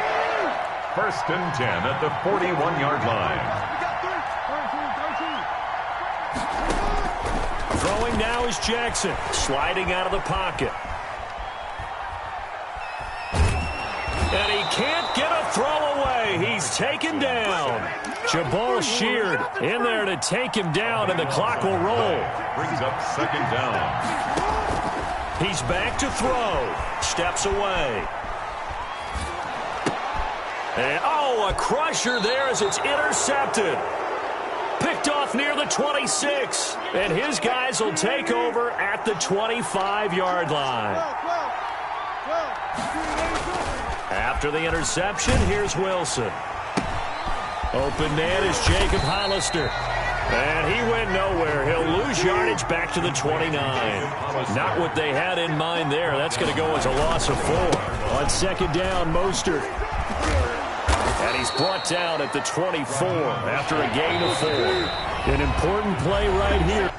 1st and 10 at the 41-yard line.
Throwing now is Jackson. Sliding out of the pocket. And he can't get a throw away. he's taken down. Jabal Sheard in there to take him down, and the clock will roll.
Brings up second down.
He's back to throw. Steps away. And, a crusher there as it's intercepted. Picked off near the 26. And his guys will take over at the 25-yard line. After the interception, here's Wilson. Open man is Jacob Hollister. And he went nowhere. He'll lose yardage back to the 29. Not what they had in mind there. That's going to go as a loss of 4. On second down, Mostert. And he's brought down at the 24 after a gain of 4. An important play right here.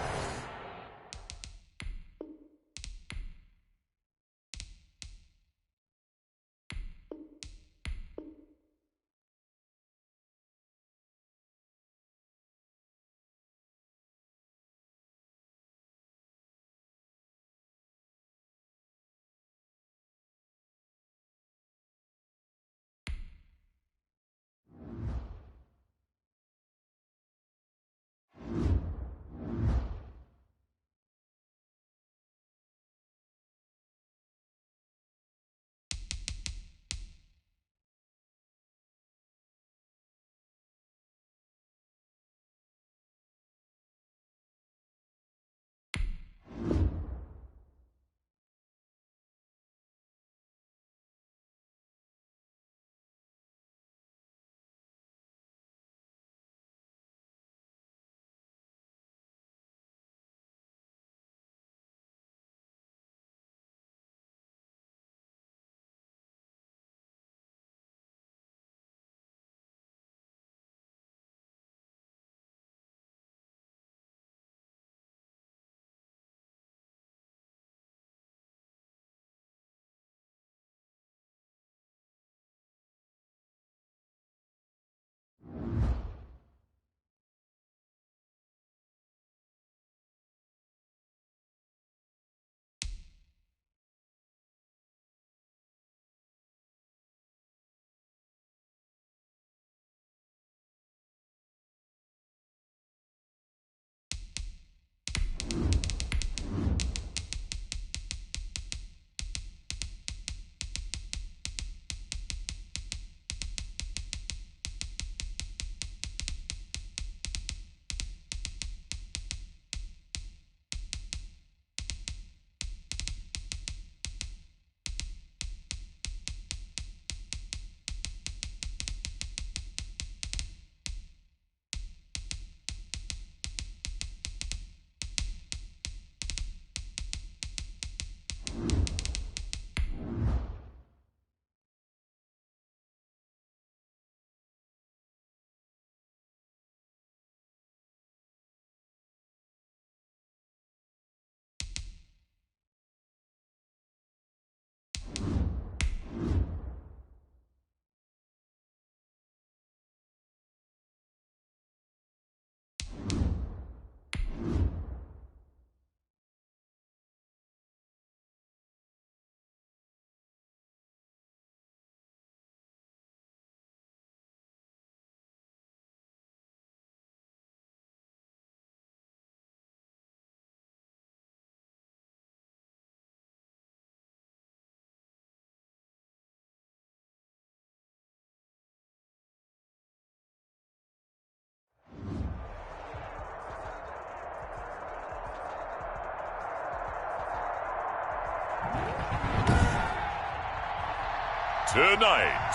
Tonight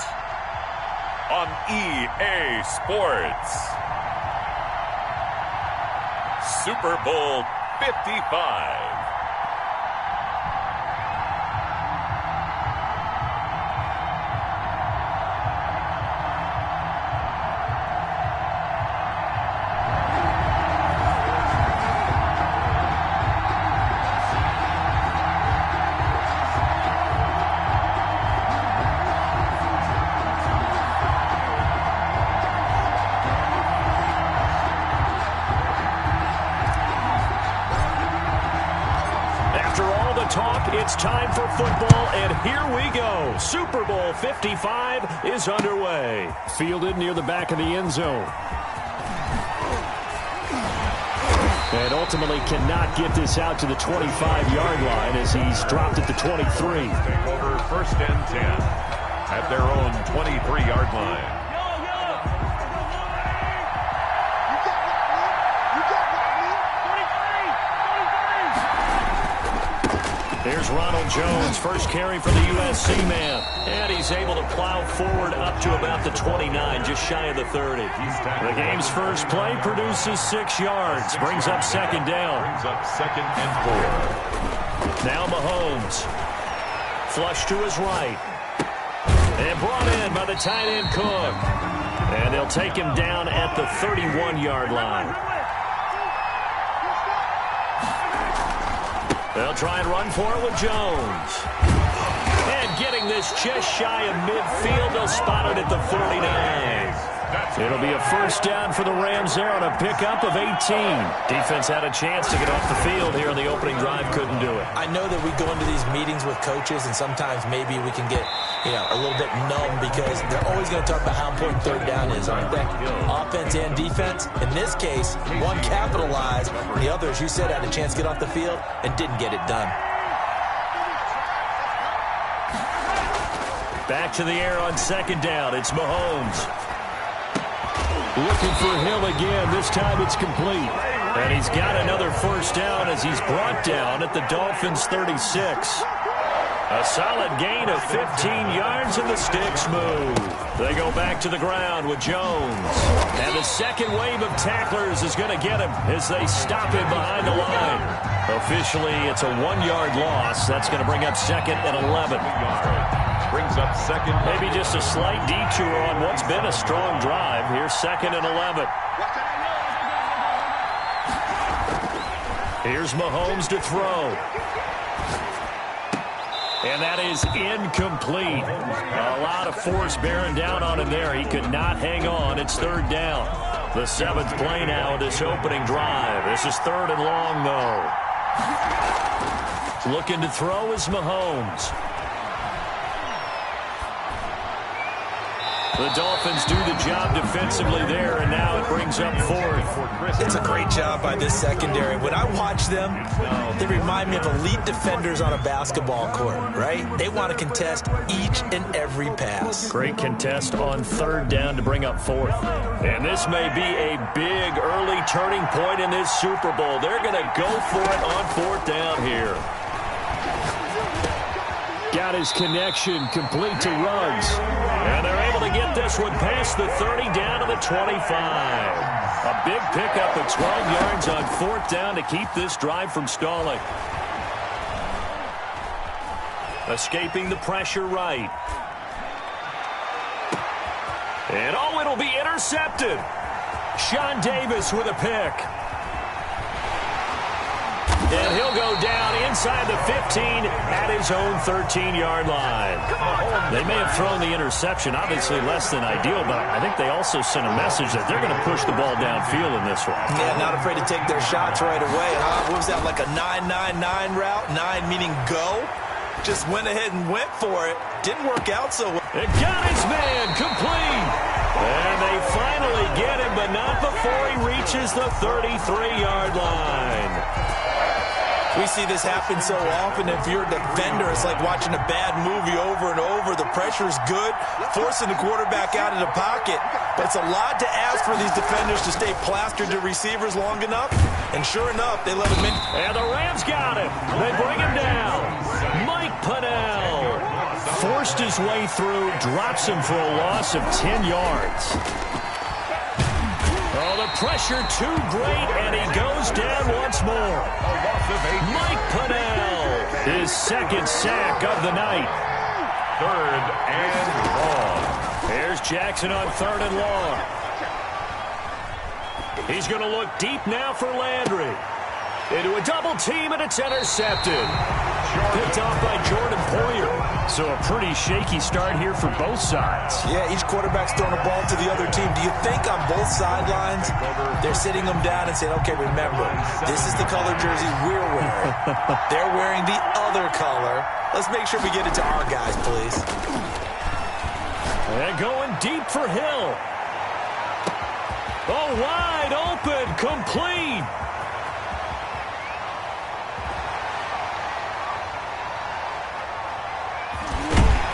on EA Sports, Super Bowl 55.
time for football, and here we go. Super Bowl 55 is underway. Fielded near the back of the end zone. And ultimately cannot get this out to the 25-yard line as he's dropped at the 23.
Over 1st and 10 at their own 23-yard line.
Here's Ronald Jones, first carry for the USC man. And he's able to plow forward up to about the 29, just shy of the 30. The game's first play produces 6 yards, brings up 2nd down.
Brings up 2nd and 4.
Now Mahomes. Flush to his right. And brought in by the tight end Cook. And they'll take him down at the 31-yard line. They'll try and run for it with Jones. And getting this just shy of midfield, they'll spot it at the 49. It'll be a first down for the Rams there on a pickup of 18. Defense had a chance to get off the field here on the opening drive, couldn't do it.
I know that we go into these meetings with coaches, and sometimes maybe we can get, a little bit numb because they're always going to talk about how important 3rd down is, aren't they? Offense and defense. In this case, one capitalized, the other, as you said, had a chance to get off the field and didn't get it done.
Back to the air on 2nd down. It's Mahomes. Looking for Hill again. This time it's complete. And he's got another first down as he's brought down at the Dolphins' 36. A solid gain of 15 yards and the sticks move. They go back to the ground with Jones. And the second wave of tacklers is going to get him as they stop him behind the line. Officially, it's a 1-yard loss. That's going to bring up 2nd and 11.
Brings up 2nd.
Maybe just a slight detour on what's been a strong drive. Here's 2nd and 11. Here's Mahomes to throw. And that is incomplete. A lot of force bearing down on him there. He could not hang on. It's 3rd down. The 7th play now of this opening drive. This is 3rd and long, though. Looking to throw is Mahomes. The Dolphins do the job defensively there, and now it brings up 4th.
It's a great job by this secondary. When I watch them, they remind me of elite defenders on a basketball court, right? They want to contest each and every pass.
Great contest on 3rd down to bring up 4th. And this may be a big early turning point in this Super Bowl. They're going to go for it on 4th down here. Got his connection complete to Ruggs. And they're able to get this one past the 30 down to the 25. A big pickup of 12 yards on 4th down to keep this drive from stalling. Escaping the pressure right. And it'll be intercepted. Sean Davis with a pick. And he'll go down inside the 15 at his own 13-yard line. They may have thrown the interception, obviously less than ideal, but I think they also sent a message that they're going to push the ball downfield in this one.
Yeah, not afraid to take their shots right away, huh? What was that, like a 9-9-9 route? 9 meaning go? Just went ahead and went for it. Didn't work out so well.
It got his man complete. And they finally get him, but not before he reaches the 33-yard line.
We see this happen so often. If you're a defender, it's like watching a bad movie over and over. The pressure's good, forcing the quarterback out of the pocket. But it's a lot to ask for these defenders to stay plastered to receivers long enough. And sure enough, they let him in.
And the Rams got him. They bring him down. Mike Pennell forced his way through, drops him for a loss of 10 yards. Oh, the pressure too great, and he goes down once more. Mike Pennell, his 2nd sack of the night.
3rd and long.
Here's Jackson on 3rd and long. He's going to look deep now for Landry. Into a double team, and it's intercepted. Picked off by Jordan Poyer. So a pretty shaky start here for both sides.
Yeah, each quarterback's throwing a ball to the other team. Do you think on both sidelines they're sitting them down and saying, okay, remember, this is the color jersey we're wearing. They're wearing the other color. Let's make sure we get it to our guys, please.
And going deep for Hill. Oh, wide open, complete.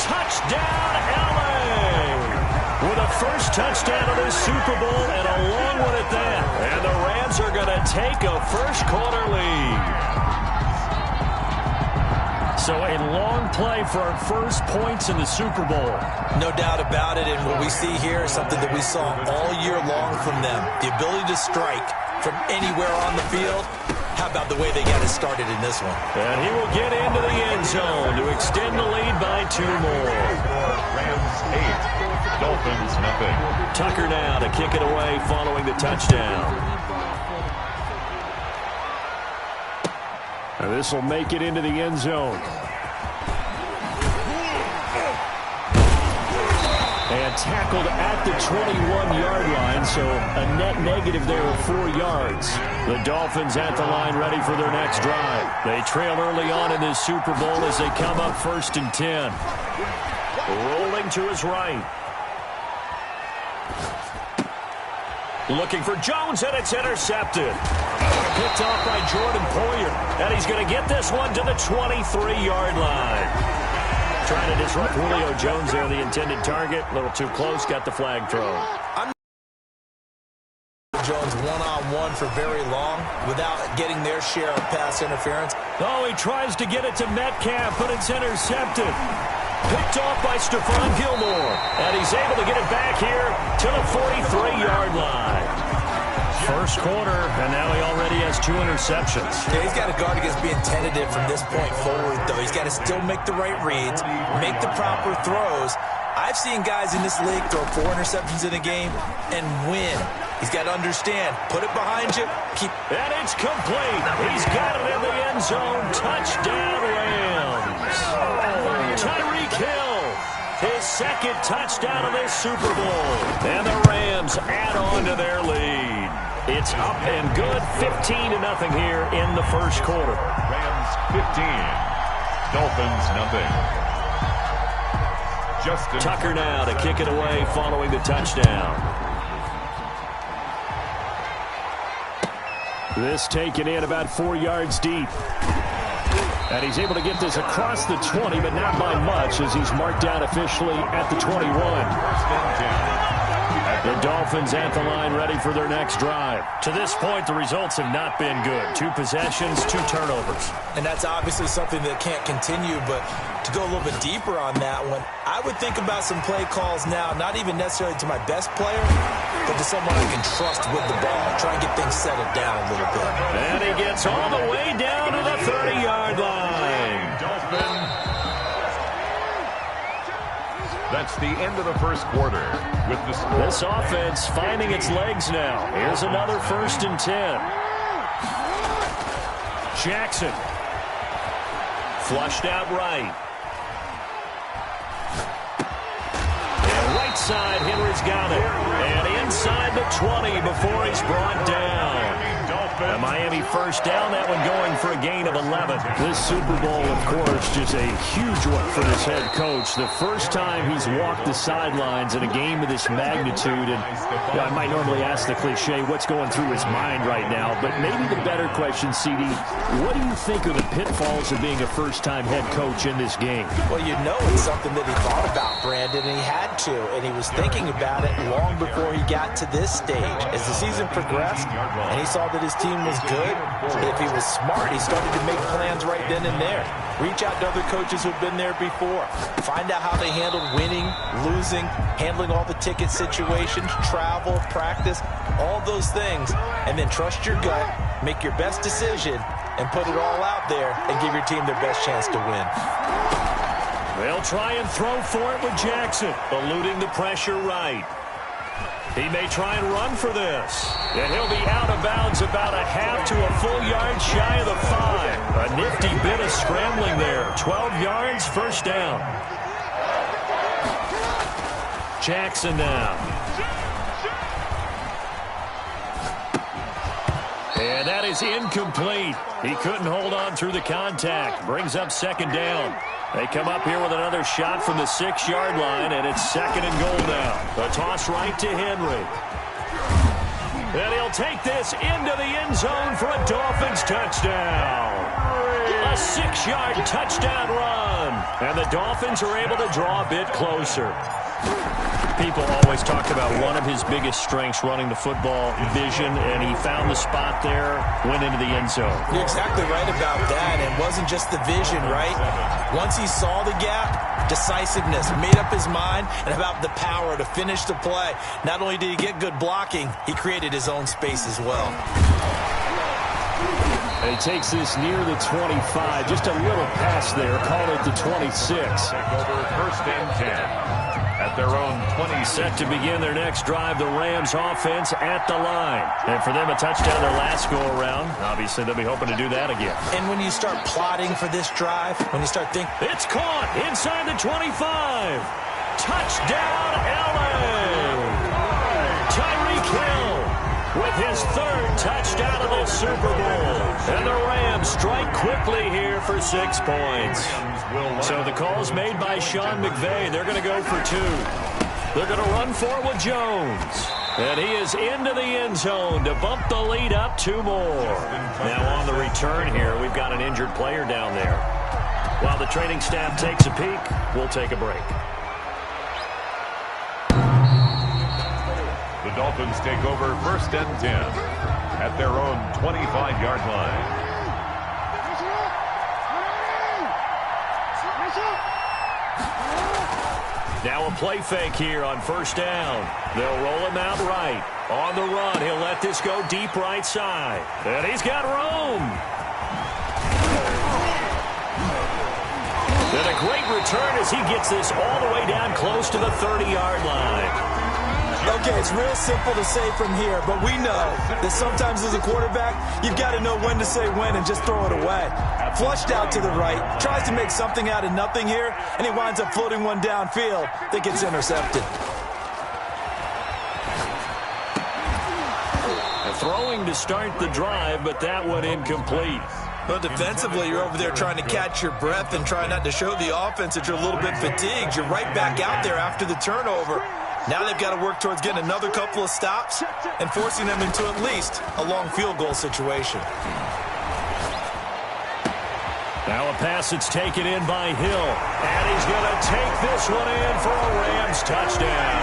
Touchdown, LA! With a first touchdown of this Super Bowl and a long one at that. And the Rams are going to take a first-quarter lead. So a long play for our first points in the Super Bowl.
No doubt about it, and what we see here is something that we saw all year long from them. The ability to strike from anywhere on the field. How about the way they got it started in this one?
And he will get into the end zone to extend the lead by 2 more.
Rams 8, Dolphins nothing.
Tucker now to kick it away following the touchdown. And this will make it into the end zone. And tackled at the 21-yard line, so a net negative there of 4 yards. The Dolphins at the line ready for their next drive. They trail early on in this Super Bowl as they come up 1st and 10. Rolling to his right. Looking for Jones, and it's intercepted. Picked off by Jordan Poyer. And he's going to get this one to the 23-yard line. Trying to disrupt Julio Jones there, the intended target. A little too close, got the flag thrown.
Jones one-on-one for very long without getting their share of pass interference.
Oh, he tries to get it to Metcalf, but it's intercepted. Picked off by Stephon Gilmore. And he's able to get it back here to the 43-yard line. First quarter, and now he already has 2 interceptions.
Yeah, he's got to guard against being tentative from this point forward, though. He's got to still make the right reads, make the proper throws. I've seen guys in this league throw 4 interceptions in a game and win. He's got to understand, put it behind you.
And it's complete. He's got it in the end zone. Touchdown, Rams. Tyreek Hill, his second touchdown of this Super Bowl. And the Rams add on to their lead. It's up and good, 15-0 here in the first quarter.
Rams 15, Dolphins nothing. Justin
Tucker now to kick it away following the touchdown. This taken in about 4 yards deep. And he's able to get this across the 20, but not by much as he's marked down officially at the 21. The Dolphins at the line ready for their next drive. To this point, the results have not been good. 2 possessions, 2 turnovers.
And that's obviously something that can't continue, but to go a little bit deeper on that one, I would think about some play calls now, not even necessarily to my best player, but to someone I can trust with the ball. Try and get things settled down a little bit.
And he gets all the way down to the 30-yard line.
That's the end of the first quarter. With the score.
This offense finding its legs now. Here's another 1st and 10. Jackson. Flushed out right. And right side, Henry's got it. And inside the 20 before he's brought down. And Miami first down, that one going for a gain of 11. This Super Bowl, of course, just a huge one for this head coach. The first time he's walked the sidelines in a game of this magnitude. And I might normally ask the cliche, what's going through his mind right now? But maybe the better question, CD, what do you think are the pitfalls of being a first-time head coach in this game?
Well, you know it's something that he thought about, Brandon, and he had to. And he was thinking about it long before he got to this stage. As the season progressed, and he saw that his team was good, if he was smart, he started to make plans right then and there. Reach out to other coaches who've been there before. Find out how they handled winning, losing, handling all the ticket situations, travel, practice, all those things. And then trust your gut, make your best decision, and put it all out there and give your team their best chance to win.
They'll try and throw for it with Jackson, eluding the pressure right. He may try and run for this. And he'll be out of bounds about a half to a full yard shy of the 5. A nifty bit of scrambling there. 12 yards, first down. Jackson now. And that is incomplete. He couldn't hold on through the contact. Brings up second down. They come up here with another shot from the 6-yard line, and it's second and goal now. A toss right to Henry. And he'll take this into the end zone for a Dolphins touchdown. A 6-yard touchdown run. And the Dolphins are able to draw a bit closer. People always talk about one of his biggest strengths running the football, vision, and he found the spot there, went into the end zone.
You're exactly right about that. It wasn't just the vision, right? Once he saw the gap, decisiveness, made up his mind, and about the power to finish the play. Not only did he get good blocking, he created his own space as well.
And he takes this near the 25. Just a little pass there. Call it the 26.
Take over first and 10. At their own 20.
Set to begin their next drive, the Rams offense at the line. And for them, a touchdown their last go-around. Obviously, they'll be hoping to do that again.
And when you start plotting for this drive, when you start thinking...
It's caught inside the 25. Touchdown, LA! Tyreek Hill with his third touchdown of the Super Bowl. And the Rams strike quickly here for 6 points. So the call's made by Sean McVay. They're going to go for 2. They're going to run for it with Jones. And he is into the end zone to bump the lead up 2 more. Now on the return here, we've got an injured player down there. While the training staff takes a peek, we'll take a break.
The Dolphins take over first and 10 at their own 25-yard line.
Now a play fake here on first down. They'll roll him out right. On the run, he'll let this go deep right side. And he's got room. And a great return as he gets this all the way down close to the 30-yard line.
Okay, it's real simple to say from here, but we know that sometimes as a quarterback, you've got to know when to say when and just throw it away. Flushed out to the right, tries to make something out of nothing here, and he winds up floating one downfield that gets intercepted.
Throwing to start the drive, but that one incomplete.
Well, defensively, you're over there trying to catch your breath and try not to show the offense that you're a little bit fatigued. You're right back out there after the turnover. Now they've got to work towards getting another couple of stops and forcing them into at least a long field goal situation.
Now a pass that's taken in by Hill. And he's going to take this one in for a Rams touchdown.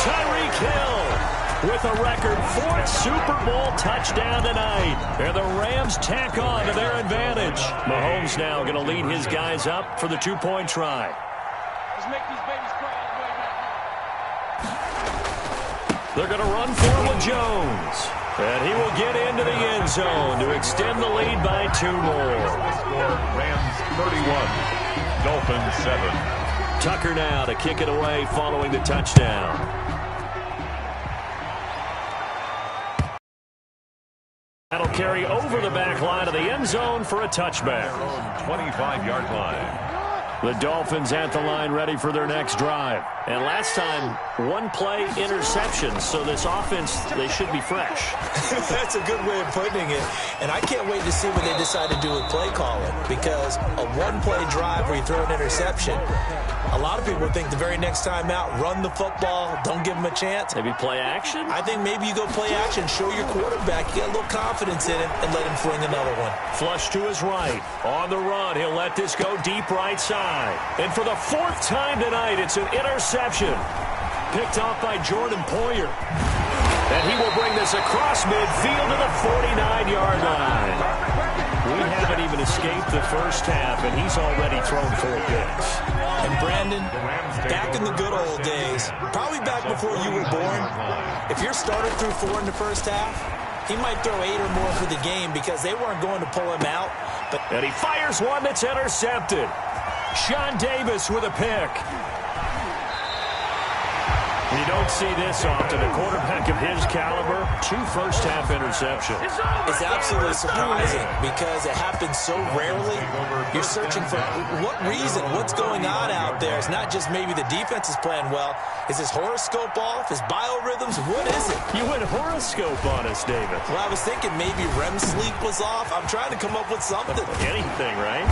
Tyreek Hill with a record 4th Super Bowl touchdown tonight. And the Rams tack on to their advantage. Mahomes now going to lead his guys up for the 2-point try.
Let's make these babies cry all the way back.
They're going to run for it with Jones. And he will get into the end zone to extend the lead by 2 more.
Rams 31, Dolphins 7.
Tucker now to kick it away following the touchdown. That'll carry over the back line of the end zone for a touchback.
25-yard line.
The Dolphins at the line ready for their next drive. And last time, 1-play interception. So this offense, they should be fresh.
That's a good way of putting it. And I can't wait to see what they decide to do with play calling. Because a 1-play drive where you throw an interception, a lot of people think the very next time out, run the football, don't give them a chance.
Maybe play action?
I think maybe you go play action, show your quarterback, you get a little confidence in him, and let him fling another one.
Flush to his right. On the run, he'll let this go deep right side. And for the 4th time tonight, it's an interception. Picked off by Jordan Poyer. And he will bring this across midfield to the 49-yard line. We haven't even escaped the first half, and he's already thrown 4 picks.
And Brandon, back in the good old days, probably back before you were born, if your starter threw 4 in the first half, he might throw 8 or more for the game because they weren't going to pull him out.
And he fires one that's intercepted. Sean Davis with a pick. You don't see this often. A quarterback of his caliber, 2 first-half interceptions.
It's absolutely surprising because it happens so rarely. You're searching for what reason, what's going on out there. It's not just maybe the defense is playing well. Is his horoscope off? His biorhythms? What is it?
You went horoscope on us, David.
Well, I was thinking maybe REM sleep was off. I'm trying to come up with something.
Anything, right?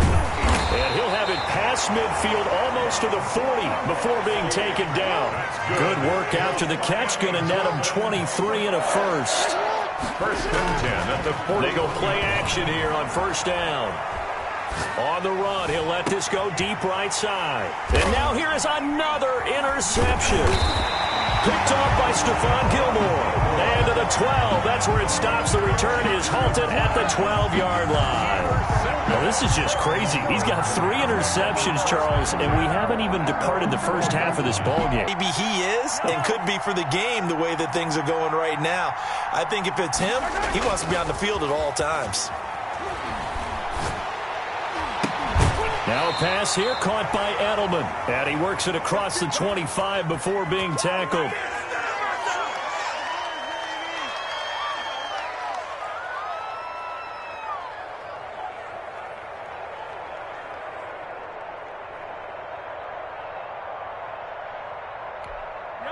And he'll have it past midfield almost to the 40 before being taken down. Good work after the catch. Going to net him 23 and a first.
First and 10 at the 40.
They go play action here on first down. On the run, he'll let this go deep right side. And now here is another interception. Picked off by Stephon Gilmore. And to the 12. That's where it stops. The return is halted at the 12-yard line. Well, this is just crazy. He's got 3 interceptions, Charles, and we haven't even departed the first half of this ballgame.
Maybe he is and could be for the game the way that things are going right now. I think if it's him, he wants to be on the field at all times.
Now a pass here caught by Edelman. And he works it across the 25 before being tackled.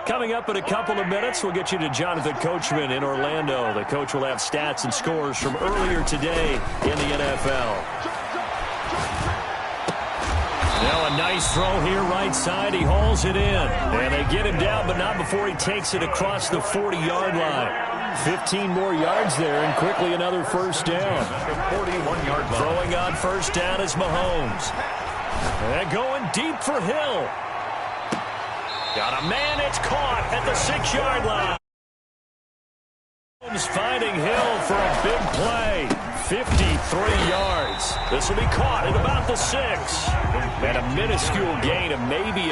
Coming up in a couple of minutes, we'll get you to Jonathan Coachman in Orlando. The coach will have stats and scores from earlier today in the NFL. Now a nice throw here right side. He hauls it in. And they get him down, but not before he takes it across the 40-yard line. 15 more yards there, and quickly another first down.
41-yard line.
Throwing on first down is Mahomes. And going deep for Hill. Got a man, it's caught at the 6-yard line. Mahomes finding Hill for a big play. 53 yards. This will be caught at about the 6. And a minuscule gain of maybe